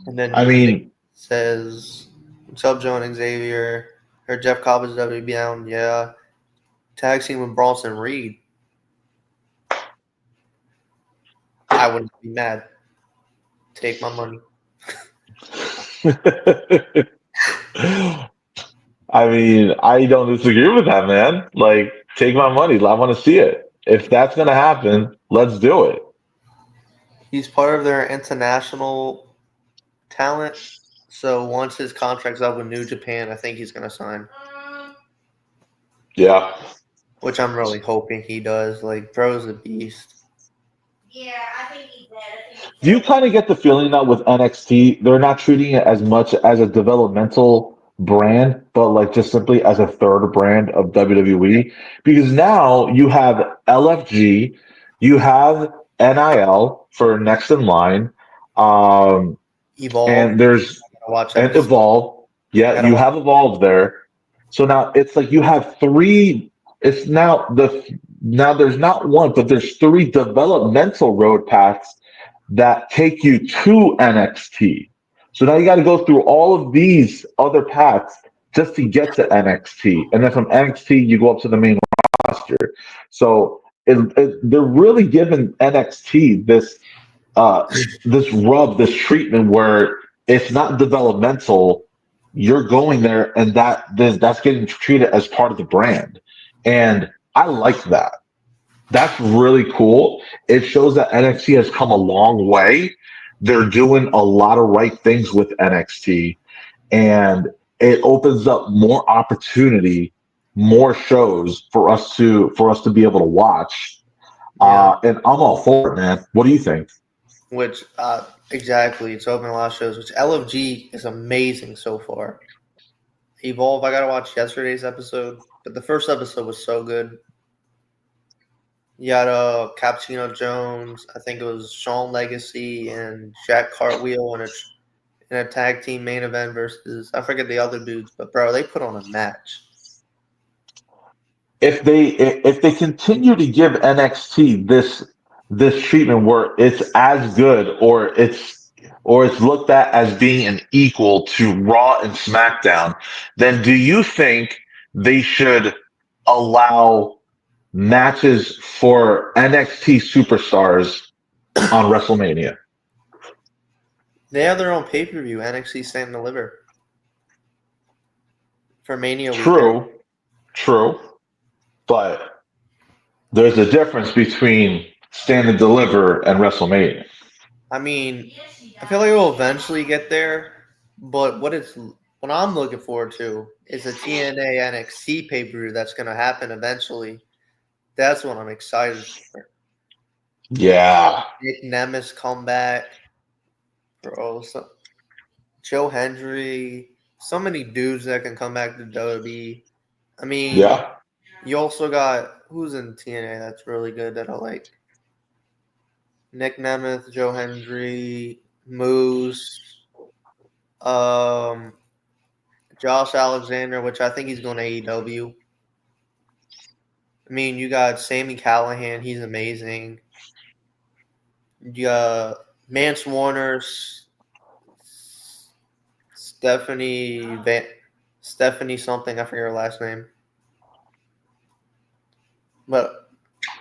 And then I Nick mean, says, "What's up, Joe and Xavier? Heard Jeff Cobb is WB down. Yeah. Tag team with Bronson Reed. I wouldn't be mad. Take my money." I mean, I don't disagree with that, man. Like, take my money. I want to see it. If that's gonna happen, let's do it. He's part of their international talent. So once his contract's up with New Japan, I think he's going to sign, Yeah. which I'm really hoping he does. Like, bro's a beast. Do you kind of get the feeling that with NXT, they're not treating it as much as a developmental brand, but like just simply as a third brand of WWE? Because now you have LFG, you have NIL for next in line, um, Evolve. and there's I gotta watch and episode. Evolve. I Yeah, gotta you watch. have Evolve there. So now it's like you have three. It's now there's not one, but there's three developmental road paths that take you to NXT. So now you got to go through all of these other paths just to get to NXT, and then from NXT you go up to the main roster. So they're really giving NXT uh, this treatment where it's not developmental. You're going there, and that's getting treated as part of the brand, and I like that. That's really cool. It shows that NXT has come a long way. They're doing a lot of right things with NXT, and it opens up more opportunity, more shows for us to be able to watch. Yeah. And I'm all for it, man. What do you think? Which, exactly. It's open a lot of shows, which LFG is amazing so far. Evolve, I gotta watch yesterday's episode, but the first episode was so good. You had Cappuccino Jones, I think it was Sean Legacy and Jack Cartwheel in a tag team main event versus I forget the other dudes, but bro, they put on a match. If they continue to give NXT this treatment where it's as good or it's looked at as being an equal to Raw and SmackDown, then do you think they should allow matches for NXT superstars on WrestleMania? They have their own pay per view, NXT Stand and Deliver for Mania weekend. True, but there's a difference between Stand and Deliver and WrestleMania. I mean, I feel like it will eventually get there, but what I'm looking forward to is a TNA NXT pay per view that's going to happen eventually. That's what I'm excited for. Yeah. Nick Nemeth comeback, bro. Joe Hendry, so many dudes that can come back to WWE. I mean, Yeah. you also got who's in TNA that's really good that I like. Nick Nemeth, Joe Hendry, Moose, um, Josh Alexander, which I think he's going to AEW. I mean, you got Sammy Callahan, he's amazing. You got Mance Warner, Stephanie Stephanie something, I forget her last name. But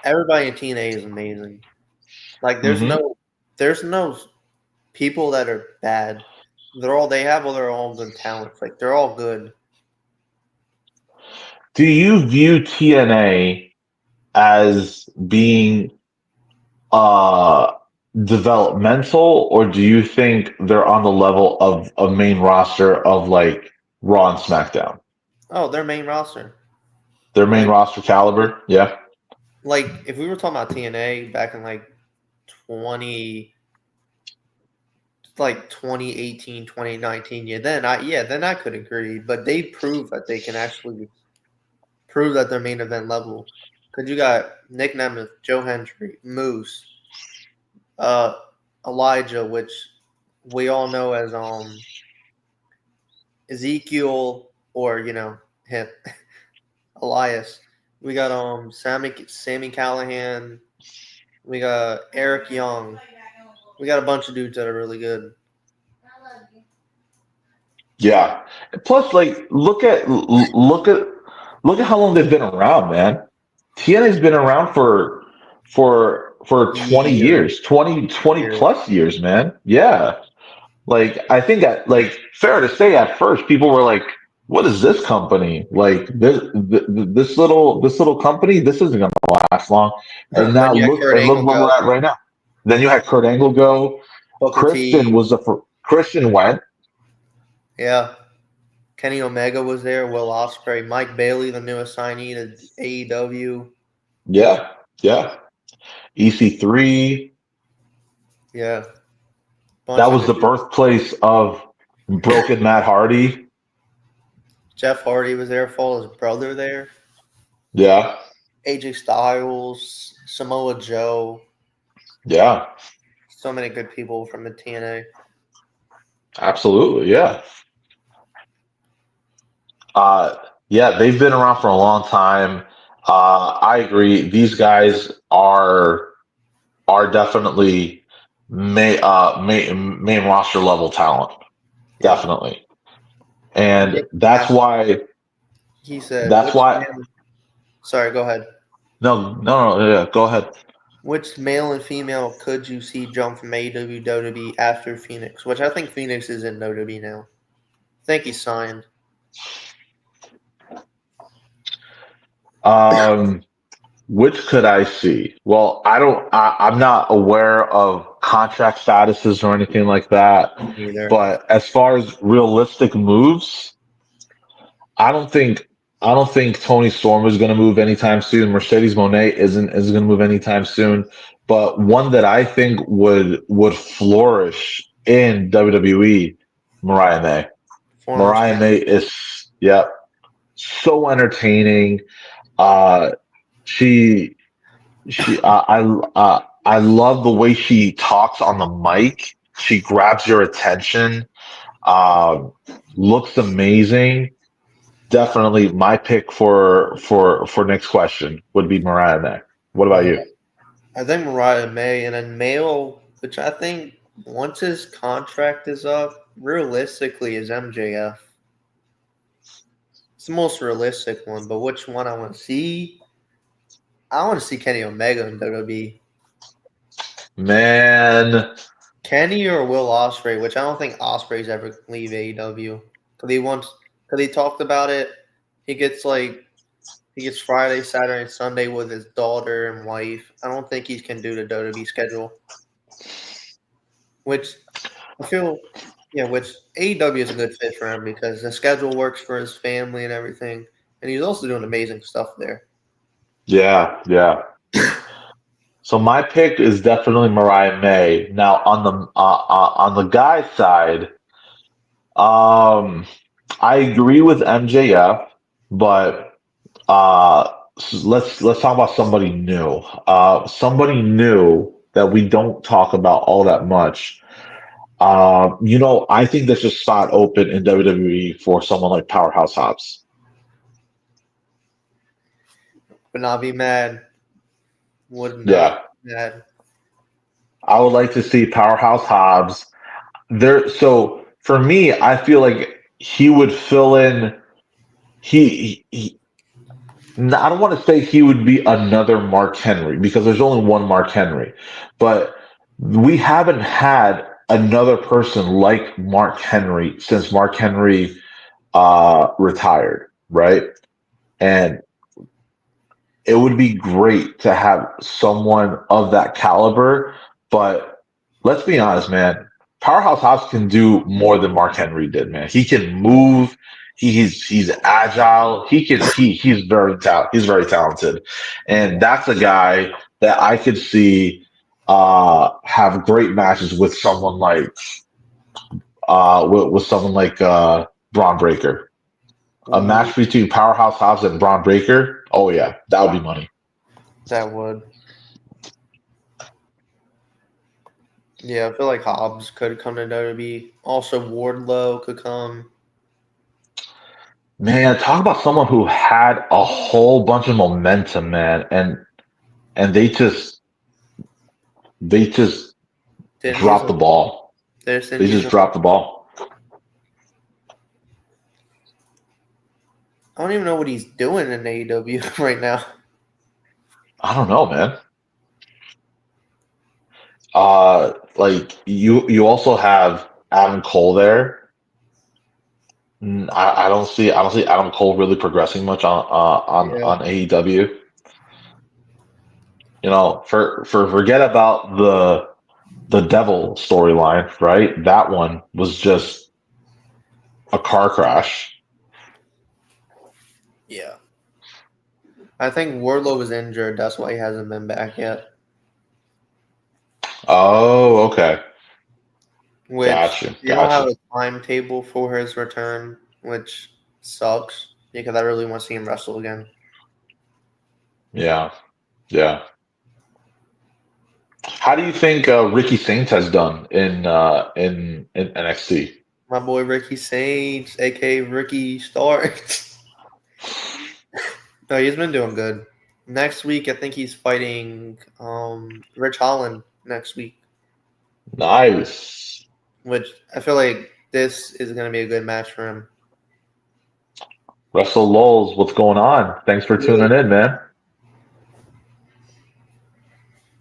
everybody in TNA is amazing. Like Hmm. there's no people that are bad. They have all their own good talents. Like they're all good. Do you view TNA as being uh developmental, or do you think they're on the level of a main roster of like Raw and SmackDown? Oh, their main roster. Their main Like roster caliber? Yeah. if we were talking about TNA back in 20 2018, 2019, then I could agree. But they prove that they can actually prove that they're main event level. Because you got Nick Nemeth, Joe Hendry, Moose, uh, Elijah, which we all know as Ezekiel or him, Elias. We got Sammy Callahan. We got Eric Young. We got a bunch of dudes that are really good. Yeah. Plus, like, look at how long they've been around, man. TNA's been around for 20 Years, years, 20 years. plus years, man. Yeah. Like, I think that, like, fair to say, at first people were like, "What is this company? Like this little company? This isn't gonna last long." And now Then you had Kurt look Angle where we're go, at right now. Then you had Kurt Angle go. Booker Christian T. was Christian went. Yeah, Kenny Omega was there. Will Ospreay, Mike Bailey, the newest signee to AEW. Yeah, yeah. EC3. Yeah, That bunch of was good the dudes. birthplace of Broken Matt Hardy. Jeff Hardy was there. Followed his brother there. Yeah, AJ Styles, Samoa Joe. yeah, So many good people from the TNA. absolutely. Yeah. Uh, yeah, they've been around for a long time. I agree. These guys are definitely main roster level talent. Yeah. Definitely. And Nick asked, he said, that's why sorry, go ahead. no, yeah, go ahead. Which male and female could you see jump from AEW to WWE after Phoenix? Which I think Phoenix is in WWE now. I think he's signed. Um Which could I see? Well, I'm not aware of contract statuses or anything like that. Either. But as far as realistic moves, I don't think I don't think Tony Storm is going to move anytime soon. Mercedes Moné isn't going to move anytime soon. But one that I think would flourish in WWE, Mariah May. Former Mariah May champion. is, yeah, so entertaining. Uh, she I love the way she talks on the mic. She grabs your attention. Um, Looks amazing. Definitely my pick for next question would be Mariah May. What about Yeah. you? I think Mariah May and then male, which I think once his contract is up, realistically is MJF. It's the most realistic one, but which one I want to see? I want to see Kenny Omega in WWE. Man, Kenny or Will Ospreay, which I don't think Ospreay's ever leave AEW. Because he talked about it. He gets He gets Friday, Saturday, and Sunday with his daughter and wife. I don't think he can do the WWE schedule, which I feel, yeah, which AEW is a good fit for him because the schedule works for his family and everything, and he's also doing amazing stuff there. Yeah, yeah. So my pick is definitely Mariah May. Now on the guy side, um, I agree with MJF, but let's talk about somebody new. Somebody new that we don't talk about all that much. I think there's a spot open in WWE for someone like Powerhouse Hobbs. But not be mad. Would not Yeah, be mad. I would like to see Powerhouse Hobbs there. So for me, I feel like he would fill in. He I don't want to say he would be another Mark Henry because there's only one Mark Henry, but we haven't had another person like Mark Henry since Mark Henry retired, right? And it would be great to have someone of that caliber. But let's be honest, man. Powerhouse Hobbs can do more than Mark Henry did, man. He can move. He's agile. He's very talented, and that's a guy that I could see have great matches with someone like Braun Breaker. A Ooh, match between Powerhouse Hobbs and Braun Breaker. Oh yeah, that would be money. that would. Yeah, I feel like Hobbs could come to WWE. Also, Wardlow could come. Man, talk about someone who had a whole bunch of momentum, man, and they just Didn't use dropped the him. ball. They just didn't They use just him. dropped the ball. I don't even know what he's doing in AEW right now. I don't know, man. Like you also have Adam Cole there. I don't see Adam Cole really progressing much Yeah, on AEW. Forget about the Devil storyline, right? That one was just a car crash. yeah. I think Wardlow was injured. That's why he hasn't been back yet. Oh, okay. Which Gotcha. you don't have Gotcha. a timetable for his return, which sucks because I really want to see him wrestle again. Yeah. Yeah. How do you think Ricky Saints has done in NXT? My boy Ricky Sage, aka Ricky Starks. No, he's been doing good. Next week, I think he's fighting Rich Holland next week, Nice. which I feel like this is going to be a good match for him. Russell Lowles, what's going on? Thanks for Yeah. tuning in, man.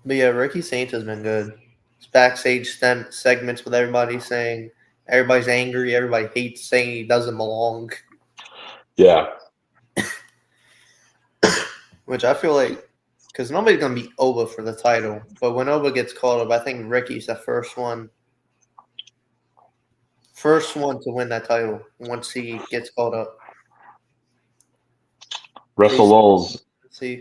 But yeah, Ricky Saints has been good. His backstage segments with everybody saying everybody's angry, everybody hates saying he doesn't belong, Yeah. which I feel like because nobody's going to beat Oba for the title. But when Oba gets called up, I think Ricky's the first one to win that title once he gets called up. Russell JC, Lowles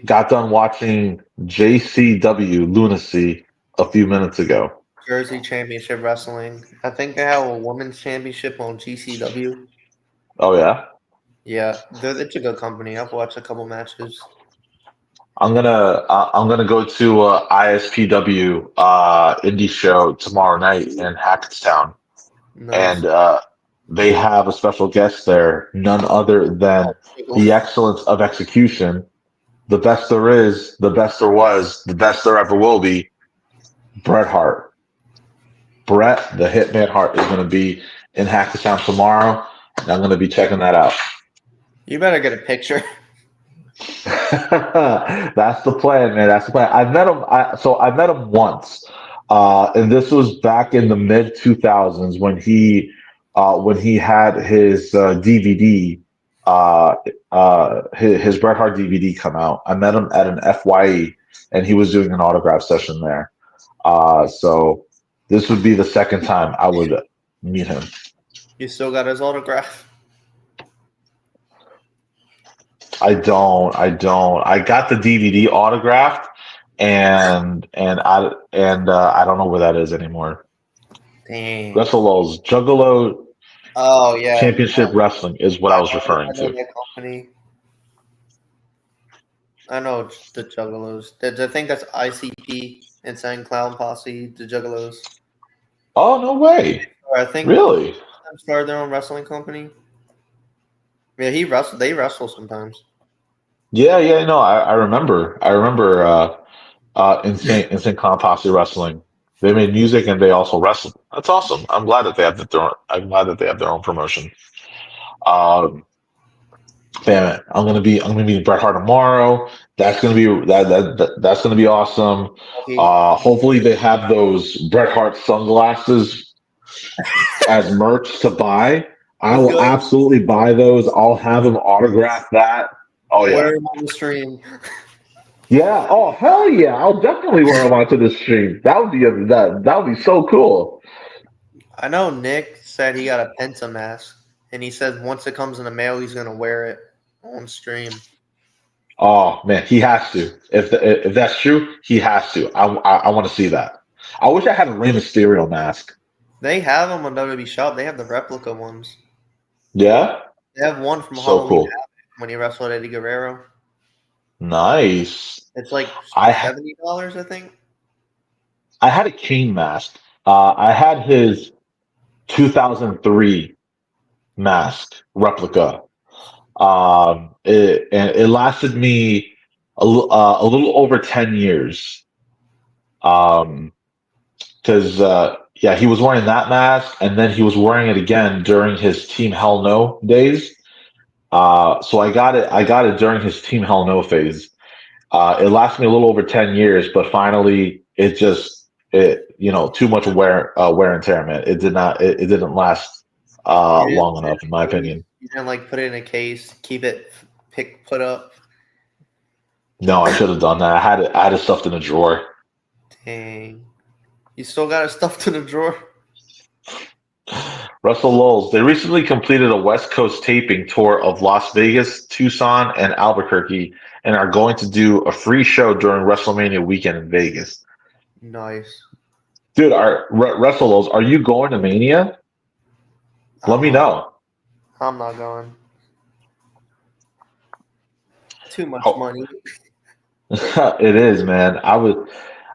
got done watching JCW Lunacy a few minutes ago. Jersey Championship Wrestling. I think they have a women's championship on GCW. Oh yeah. Yeah, it's a good company. I've watched a couple matches. I'm gonna go to ISPW indie show tomorrow night in Hackettstown, Nice. and they have a special guest there, none other than Oh, the excellence of execution, the best there is, the best there was, the best there ever will be, Bret Hart. Bret the Hitman Hart is going to be in Hackettstown tomorrow, and I'm going to be checking that out. you better get a picture. That's the plan, man. That's the plan. I met him. I met him once, and this was back in the mid 2000s when he had his DVD. his Bret Hart DVD come out. I met him at an FYE, and he was doing an autograph session there. So this would be the second time I would meet him. You still got his autograph? I don't. I got the DVD autographed, and I don't know where that is anymore. Dang. WrestleLows Juggalo Oh yeah. Championship Wrestling is what I was referring I know to. that company. I know the Juggalos. I think that's ICP, Insane Clown Posse, the Juggalos. Oh, no way! Or I think Really? they started their own wrestling company. Yeah, he wrestled. They wrestle sometimes. Yeah. No, I remember. Insane Clown Posse Wrestling. They made music and they also wrestled. That's awesome. I'm glad that they have their own promotion. Um, Damn it, I'm gonna meet Bret Hart tomorrow. That's gonna be awesome. Okay. Hopefully they have those Bret Hart sunglasses as merch to buy. I Let's will go. absolutely buy those. I'll have him autograph that. Oh yeah. Wear him on the stream. Yeah. Oh hell yeah! I'll definitely wear them onto the stream. That would be so cool. I know Nick said he got a Penta mask, and he said once it comes in the mail, he's gonna wear it on stream. Oh man, he has to. If that's true, he has to. I want to see that. I wish I had a Rey Mysterio mask. They have them on WWE Shop. They have the replica ones. Yeah, They have one from so Halloween cool. Havoc when he wrestled Eddie Guerrero. Nice. It's like I $70, I think. I had a Kane mask. I had his 2003 mask replica. It lasted me a little over 10 years. Um, because yeah, he was wearing that mask, and then he was wearing it again during his Team Hell No days. So I got it during his Team Hell No phase. It lasted me a little over 10 years, but finally too much wear and tear, man. It didn't last You long enough, in my opinion. didn't like put it in a case, keep it put up. No, I should have done that. I had it stuffed in a drawer. Dang. You still got it stuffed in a drawer? Russell Lowles, they recently completed a West Coast taping tour of Las Vegas, Tucson, and Albuquerque, and are going to do a free show during WrestleMania weekend in Vegas. Nice. Dude, Russell Lowles, are you going to Mania? Let me know. I'm not going. Too much Oh. money. It is, man.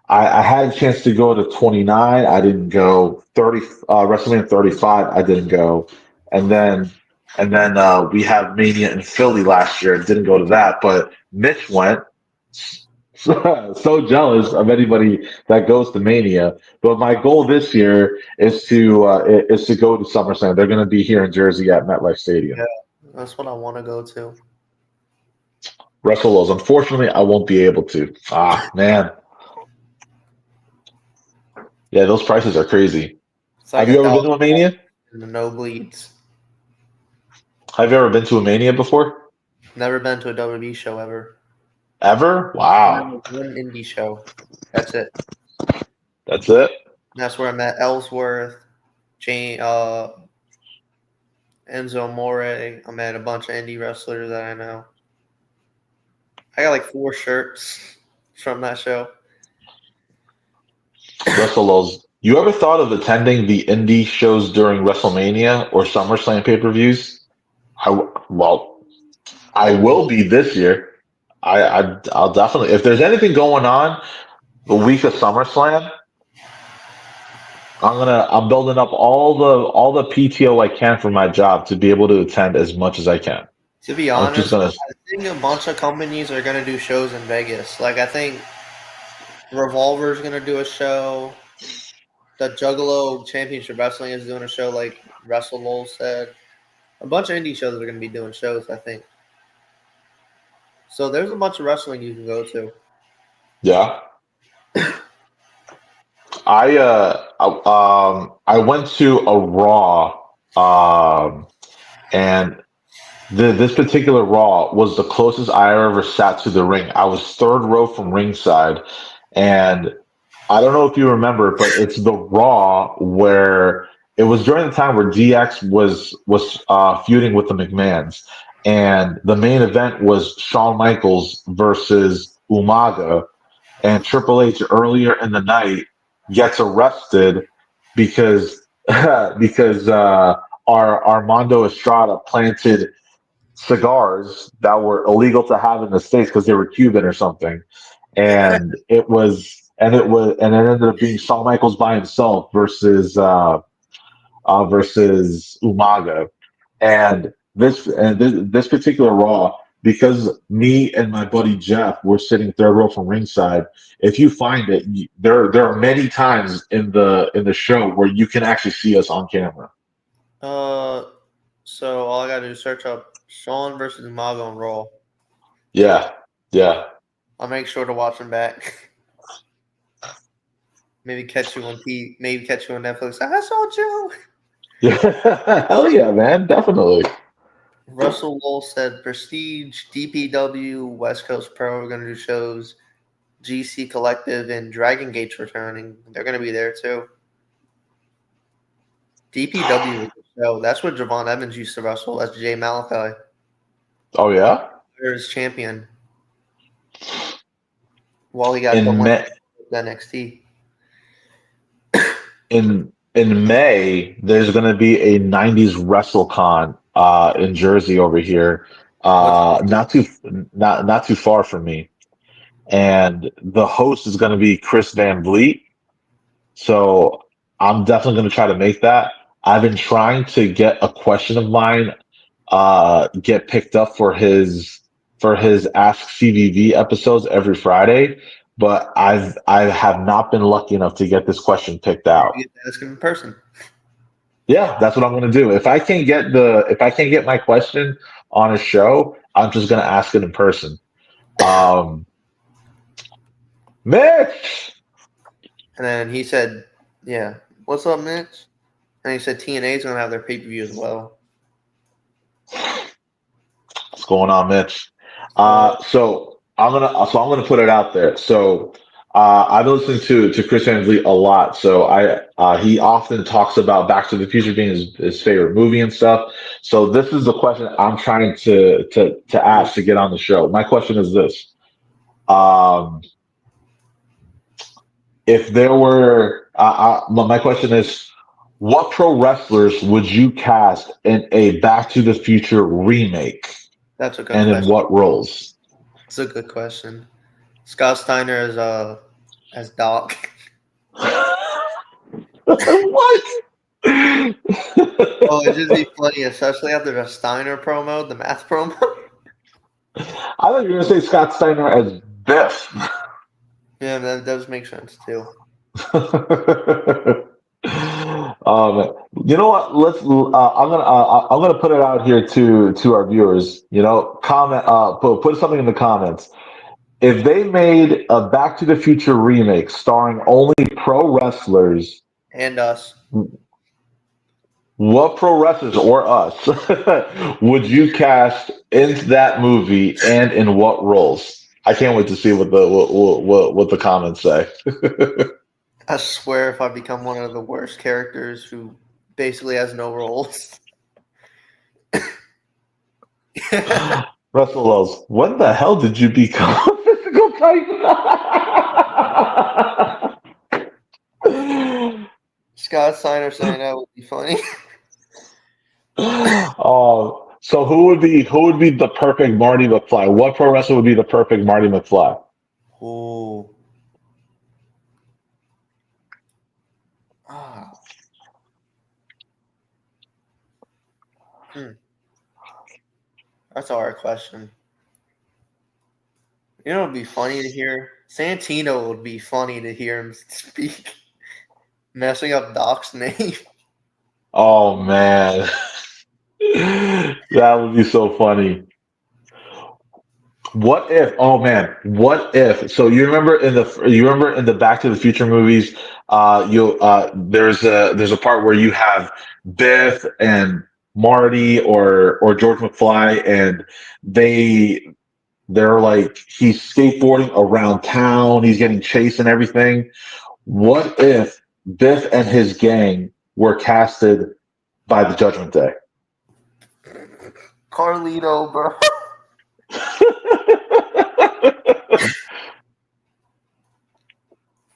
I had a chance to go to 29. I didn't go. 30 WrestleMania 35. I didn't go, and then we have Mania in Philly last year. Didn't go to that, but Mitch went. So jealous of anybody that goes to Mania. But my goal this year is to go to SummerSlam. They're going to be here in Jersey at MetLife Stadium. Yeah, that's what I want to go to. WrestleLows. Unfortunately, I won't be able to. Ah, man. Yeah, those prices are crazy. Like Have you ever been to a Mania? No bleeds. Have you ever been to a Mania before? Never been to a WWE show ever. Ever? Wow. One indie show. That's it. That's it? That's where I met Ellsworth, Enzo Amore. I met a bunch of indie wrestlers that I know. I got like 4 shirts from that show. WrestleLows. You ever thought of attending the indie shows during WrestleMania or SummerSlam pay-per-views? I will be this year. I'll definitely. If there's anything going on the week of SummerSlam, I'm building up all the PTO I can for my job to be able to attend as much as I can. To be honest, I think a bunch of companies are going to do shows in Vegas. Like, I think Revolver's going to do a show. The Juggalo Championship Wrestling is doing a show, like Wrestle Lowell said. A bunch of indie shows are going to be doing shows, I think. So there's a bunch of wrestling you can go to. Yeah. I went to a Raw, and This particular Raw was the closest I ever sat to the ring. I was third row from ringside, and I don't know if you remember, but it's the Raw where it was during the time where DX was feuding with the McMahons, and the main event was Shawn Michaels versus Umaga, and Triple H earlier in the night gets arrested because because Armando Estrada planted cigars that were illegal to have in the states because they were Cuban or something, and it ended up being Shawn Michaels by himself versus Umaga, and this particular Raw, because me and my buddy Jeff were sitting third row from ringside. If you find it, there are many times in the show where you can actually see us on camera. Uh, so all I gotta do is search up Sean versus Umaga on Raw. Yeah, yeah. I'll make sure to watch them back. Maybe catch you on maybe catch you on Netflix. I saw Joe. Yeah, hell yeah, man, definitely. Russell Lowell said Prestige, DPW, West Coast Pro are gonna do shows. GC Collective and Dragon Gate's returning. They're gonna be there too. DPW was a show. That's what Javon Evans used to wrestle. That's Jay Malachi. Oh yeah. There's champion. While he got the In one May, NXT. in May, there's gonna be a '90s WrestleCon in Jersey over here, What's not too far from me, and the host is gonna be Chris Van Vliet. So I'm definitely gonna try to make that. I've been trying to get a question of mine get picked up for his Ask CVV episodes every Friday, but I have not been lucky enough to get this question picked out. you get to ask him in person? Yeah, that's what I'm gonna do. If I can't get my question on a show, I'm just gonna ask it in person. Um, Mitch, And then he said, "Yeah, what's up, Mitch?" And he said TNA is gonna have their pay per view as well. what's going on, Mitch? So So I'm gonna put it out there. So I've been listening to Chris Van Vliet a lot. So I he often talks about Back to the Future being his favorite movie and stuff. So this is the question I'm trying to ask to get on the show. My question is this: um, if there were, my question is, what pro wrestlers would you cast in a Back to the Future remake, that's a good and in question. what roles? It's a good question. Scott Steiner as Doc. What? Oh, it'd just be funny, especially after the Steiner promo, the math promo. I thought you were going to say Scott Steiner as Biff. Yeah, that does make sense too. You know what? I'm gonna put it out here to our viewers. You know, comment put something in the comments. If they made a Back to the Future remake starring only pro wrestlers, And us. what pro wrestlers or us would you cast into that movie, and in what roles? I can't wait to see what the comments say. I swear if I become one of the worst characters who basically has no roles. Russell Wells, when the hell did you become a physical type? Scott Steiner saying that would be funny. Oh, so who would be the perfect Marty McFly? What pro wrestler would be the perfect Marty McFly? Oh. Ah. Hmm. That's a hard question. You know, it'd be funny to hear. Santino would be funny to hear him speak, messing up Doc's name. Oh man, that would be so funny. What if? Oh man, what if? So you remember in the Back to the Future movies, there's a part where you have Biff and Marty or George McFly, and they're like he's skateboarding around town, he's getting chased and everything. What if Biff and his gang were casted by the Judgment Day? Carlito, bro.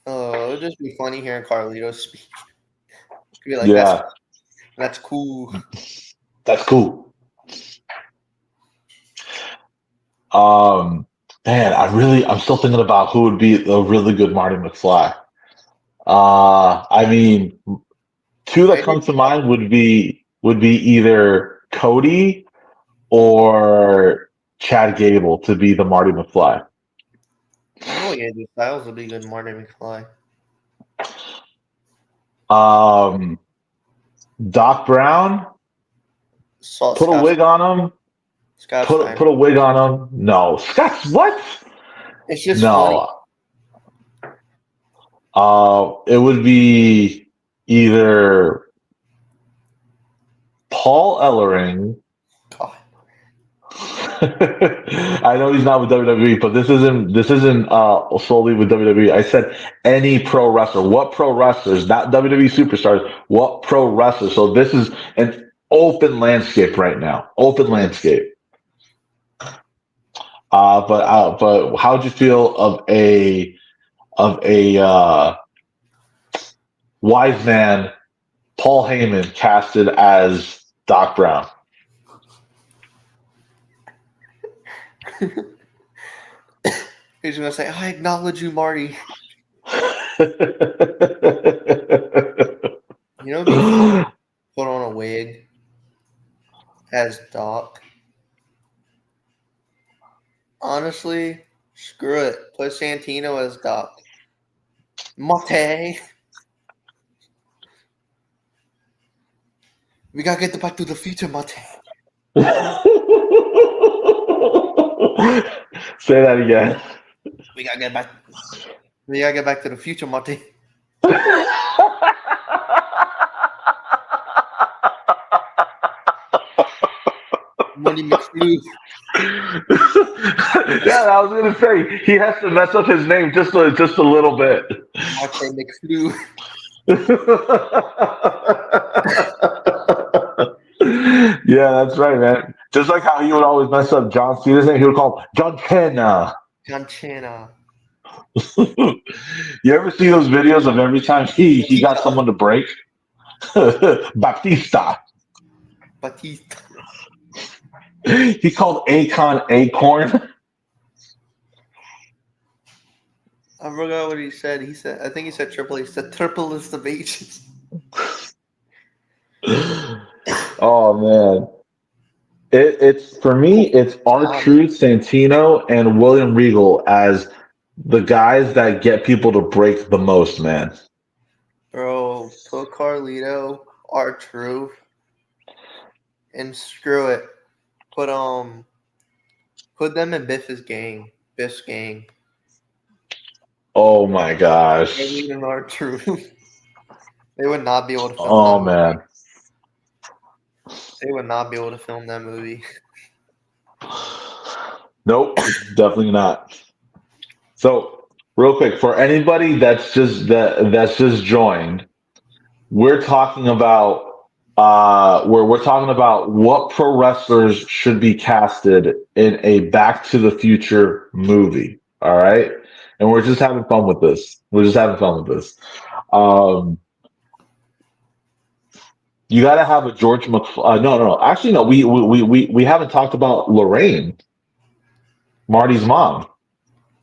Oh, it would just be funny hearing Carlito speak. Be like, Yeah, that's cool. that's cool. Man, I'm still thinking about who would be a really good Marty McFly. I mean, two that Right? come to mind would be either Cody or Chad Gable to be the Marty McFly. I know AJ Styles would be good Marty McFly. Doc Brown, put a Scott, wig on him. Scott Put Steiner. a wig on him. No, Scott. What? It's just funny. No. It would be either Paul Ellering. God. I know he's not with WWE, but this isn't solely with WWE. I said any pro wrestler. What pro wrestlers? Not WWE superstars. What pro wrestlers? So this is an open landscape right now. Open landscape. But how'd you feel of a wise man, Paul Heyman, casted as Doc Brown? He's gonna say, "I acknowledge you, Marty." You know, it'd be fun to put on a wig as Doc. Honestly, screw it. Put Santino as Doc. Mate. We gotta get back to the future, Mate. Say that again. We gotta get back. We gotta get back to the future, Mate. Money McFlew. Yeah, I was gonna say he has to mess up his name just a little bit. Mate McFlew. Yeah, that's right, man. Just like how he would always mess up John Cena's name, he would call him John Cena. John Cena. You ever see those videos of every time he got someone to break? Batista. Batista. He called Akon Acorn. I forgot what he said. I think he said triple. He said triple list of H's. Oh man. It's for me, it's R-Truth, Santino, and William Regal as the guys that get people to break the most, man. Bro, put Carlito, R-Truth, and screw it. Put them in Biff's gang. Biff's gang. Oh my gosh. Carlito and R-Truth. They would not be able to film Oh that man. movie. They would not be able to film that movie. Nope, definitely not. So, real quick, for anybody that's just joined, we're talking about we're talking about what pro wrestlers should be casted in a Back to the Future movie. All right, and we're just having fun with this. We're just having fun with this. You got to have a George McFly. No. Actually, no. We haven't talked about Lorraine, Marty's mom.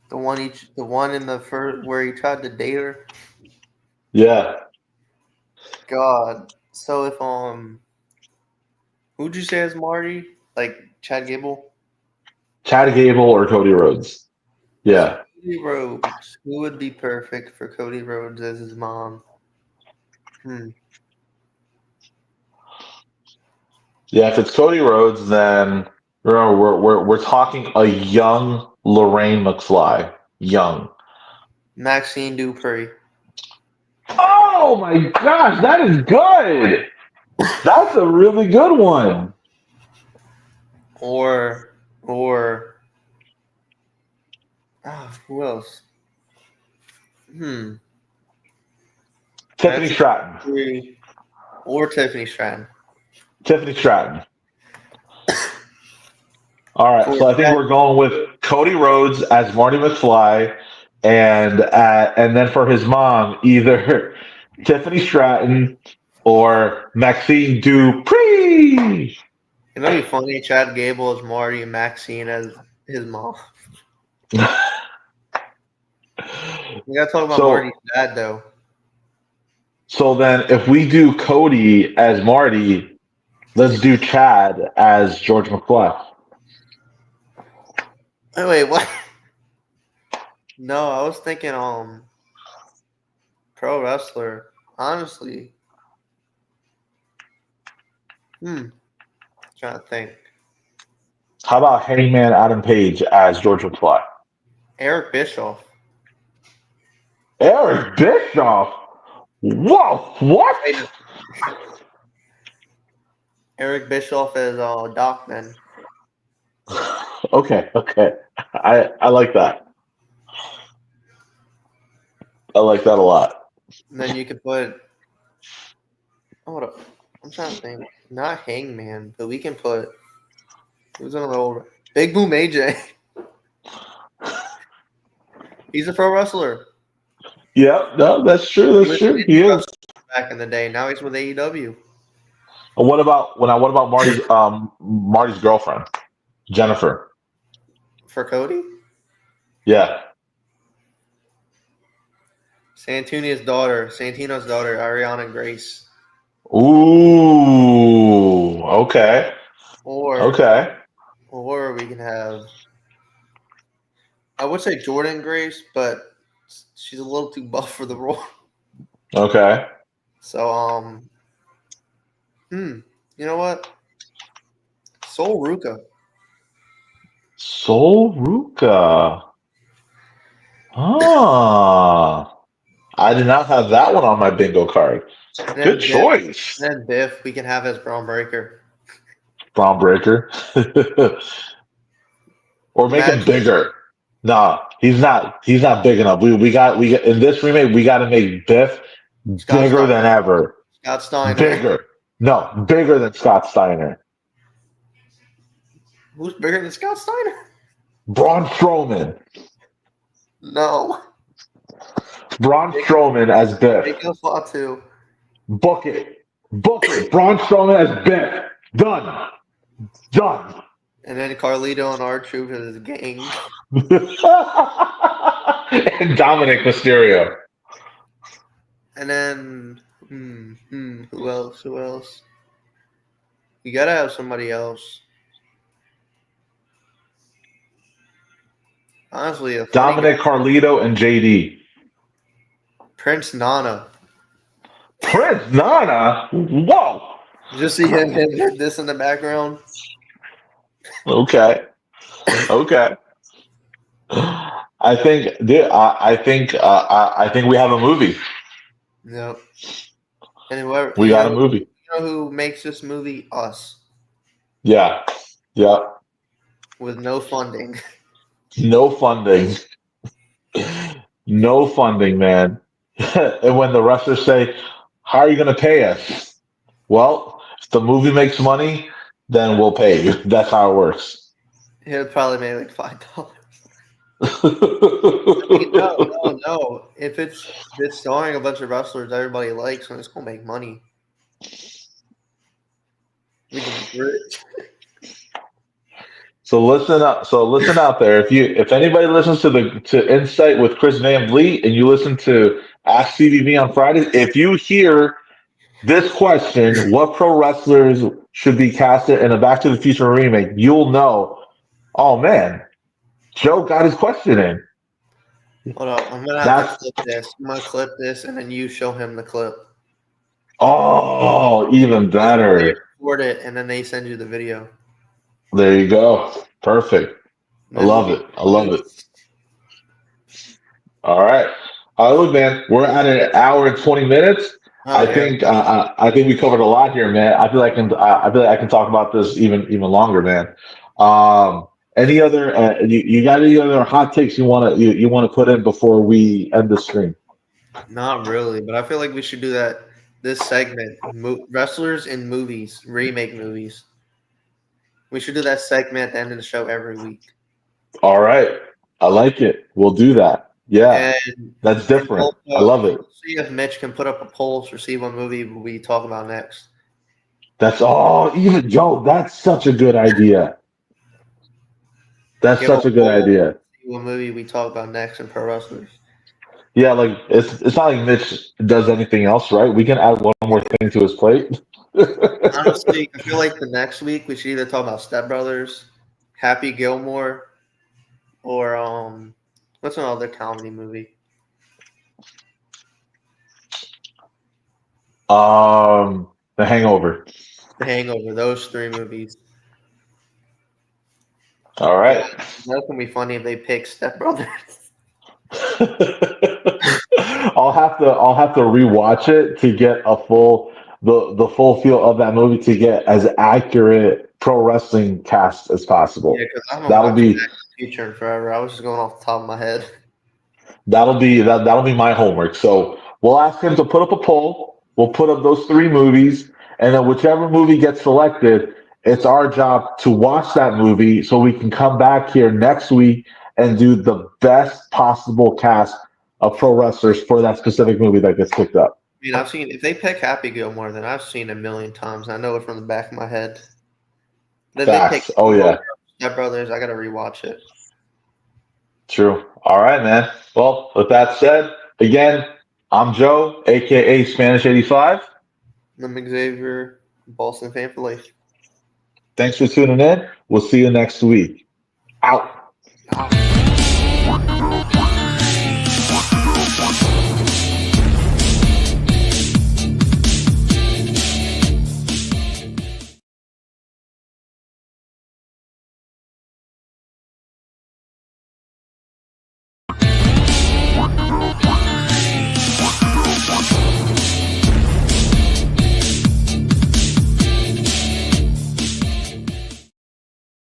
The one in the first where he tried to date her. Yeah. God. So if who'd you say is Marty? Like Chad Gable? Chad Gable or Cody Rhodes. Yeah. Cody Rhodes. Who would be perfect for Cody Rhodes as his mom? Yeah, if it's Cody Rhodes, then we're talking a young Lorraine McFly. Young. Maxine Dupree. Oh my gosh, that is good. That's a really good one. Or who else? Tiffany That's Stratton. three. Or Tiffany Stratton. Tiffany Stratton. All right, For so I think we're going with Cody Rhodes as Marty McFly, and then for his mom, either Tiffany Stratton or Maxine Dupree. it'd be funny. Chad Gable as Marty and Maxine as his mom. We gotta talk about So, Marty's dad though. so then if we do Cody as Marty, let's do Chad as George McFly. Oh, wait, what? No, I was thinking pro wrestler. Honestly. Trying to think. How about Hangman Adam Page as George McFly? Eric Bischoff. Eric Bischoff. Whoa, what? Wait, no. Eric Bischoff as Doc then. Okay, okay. I like that. I like that a lot. And then you could put hold up. I'm trying to think. Not Hangman, but we can put who's on the old Big Boom AJ. He's a pro wrestler. Yeah, no, that's true. He That's was true. an He indie is. wrestler back in the day. Now he's with AEW. And what about Marty's girlfriend, Jennifer? For Cody? Yeah. Santino's daughter, Ariana Grace. Ooh. Okay. Or Okay. we can have I would say Jordan Grace, but she's a little too buff for the role. Okay. So you know what? Sol Ruka. Sol Ruka. Ah. I did not have that one on my bingo card. And then Good choice. And then Biff we can have as Braun Breaker. Braun Breaker. Or make him bigger. No, he's not. He's not big enough. We got in this remake. We got to make Biff bigger than ever. Scott Steiner. Bigger. No, bigger than Scott Steiner. Who's bigger than Scott Steiner? Braun Strowman. No. Braun Strowman as Biff. Make us lot too. Book it. Book it. Braun Strowman as Biff. Done. Done. And then Carlito and R-Truth as his gang. And Dominic Mysterio. And then who else? Who else? You gotta have somebody else. Honestly, Dominic, Carlito, and JD. Prince Nana. Prince Nana? Whoa. Just see him hit this in the background. Okay. Okay. I think we have a movie. Yep. And whoever We got a movie. You know who makes this movie? Us. Yeah. Yeah. With no funding. No funding. No funding, man. And when the wrestlers say, "How are you going to pay us?" Well, if the movie makes money, then we'll pay you. That's how it works. He'll probably make like $5. No. If it's starring a bunch of wrestlers everybody likes, then it's gonna make money. We can be rich. So listen up. So listen out there. If anybody listens to Insight with Chris Van Vliet and you listen to Ask CVV on Fridays, if you hear this question, what pro wrestlers should be casted in a Back to the Future remake, you'll know. Oh man, Joe got his question in. Hold up, I'm gonna have to clip this. I'm gonna clip this, and then you show him the clip. Oh, even better. They record it, and then they send you the video. There you go. Perfect. I love it. I love it. All right. Look, man, we're at an hour and 20 minutes. Oh yeah, I think we covered a lot here, man. I feel like I can talk about this even longer, man. Any other you got any other hot takes you want to put in before we end the stream? not really, but I feel like we should do that. This segment, wrestlers in movies, remake movies. We should do that segment at the end of the show every week. All right, I like it. We'll do that. Yeah, And that's and different. I also love it. we'll see if Mitch can put up a poll to see what movie we talk about next. That's all. Even Joe, that's such a good idea. That's Give a such a good poll, idea. see what movie we talk about next in pro wrestlers. Yeah, like it's not like Mitch does anything else, right? We can add one more thing to his plate. Honestly, I feel like the next week we should either talk about Step Brothers, Happy Gilmore, or what's another comedy movie? The Hangover. The Hangover. Those three movies. All Yeah, right. that's gonna be funny if they pick Step Brothers. I'll have to rewatch it to get a full the full feel of that movie to get as accurate pro wrestling cast as Yeah, possible. because I haven't That'll watched be Back to the Future in forever. I was just going off the top of my head. that'll be my homework. So we'll ask him to put up a poll. We'll put up those three movies, and then whichever movie gets selected, it's our job to watch that movie so we can come back here next week and do the best possible cast of pro wrestlers for that specific movie that gets picked up. I mean, I've seen if they pick Happy Gilmore, then I've seen it a million times. I know it from the back of my head. But if they pick Facts. Oh yeah, Step Brothers, I gotta rewatch it. true. All right, man. Well, with that said, again, I'm Joe, aka Spanish 85. I'm Xavier, Boston fan for life. Thanks for tuning in. We'll see you next week. Out.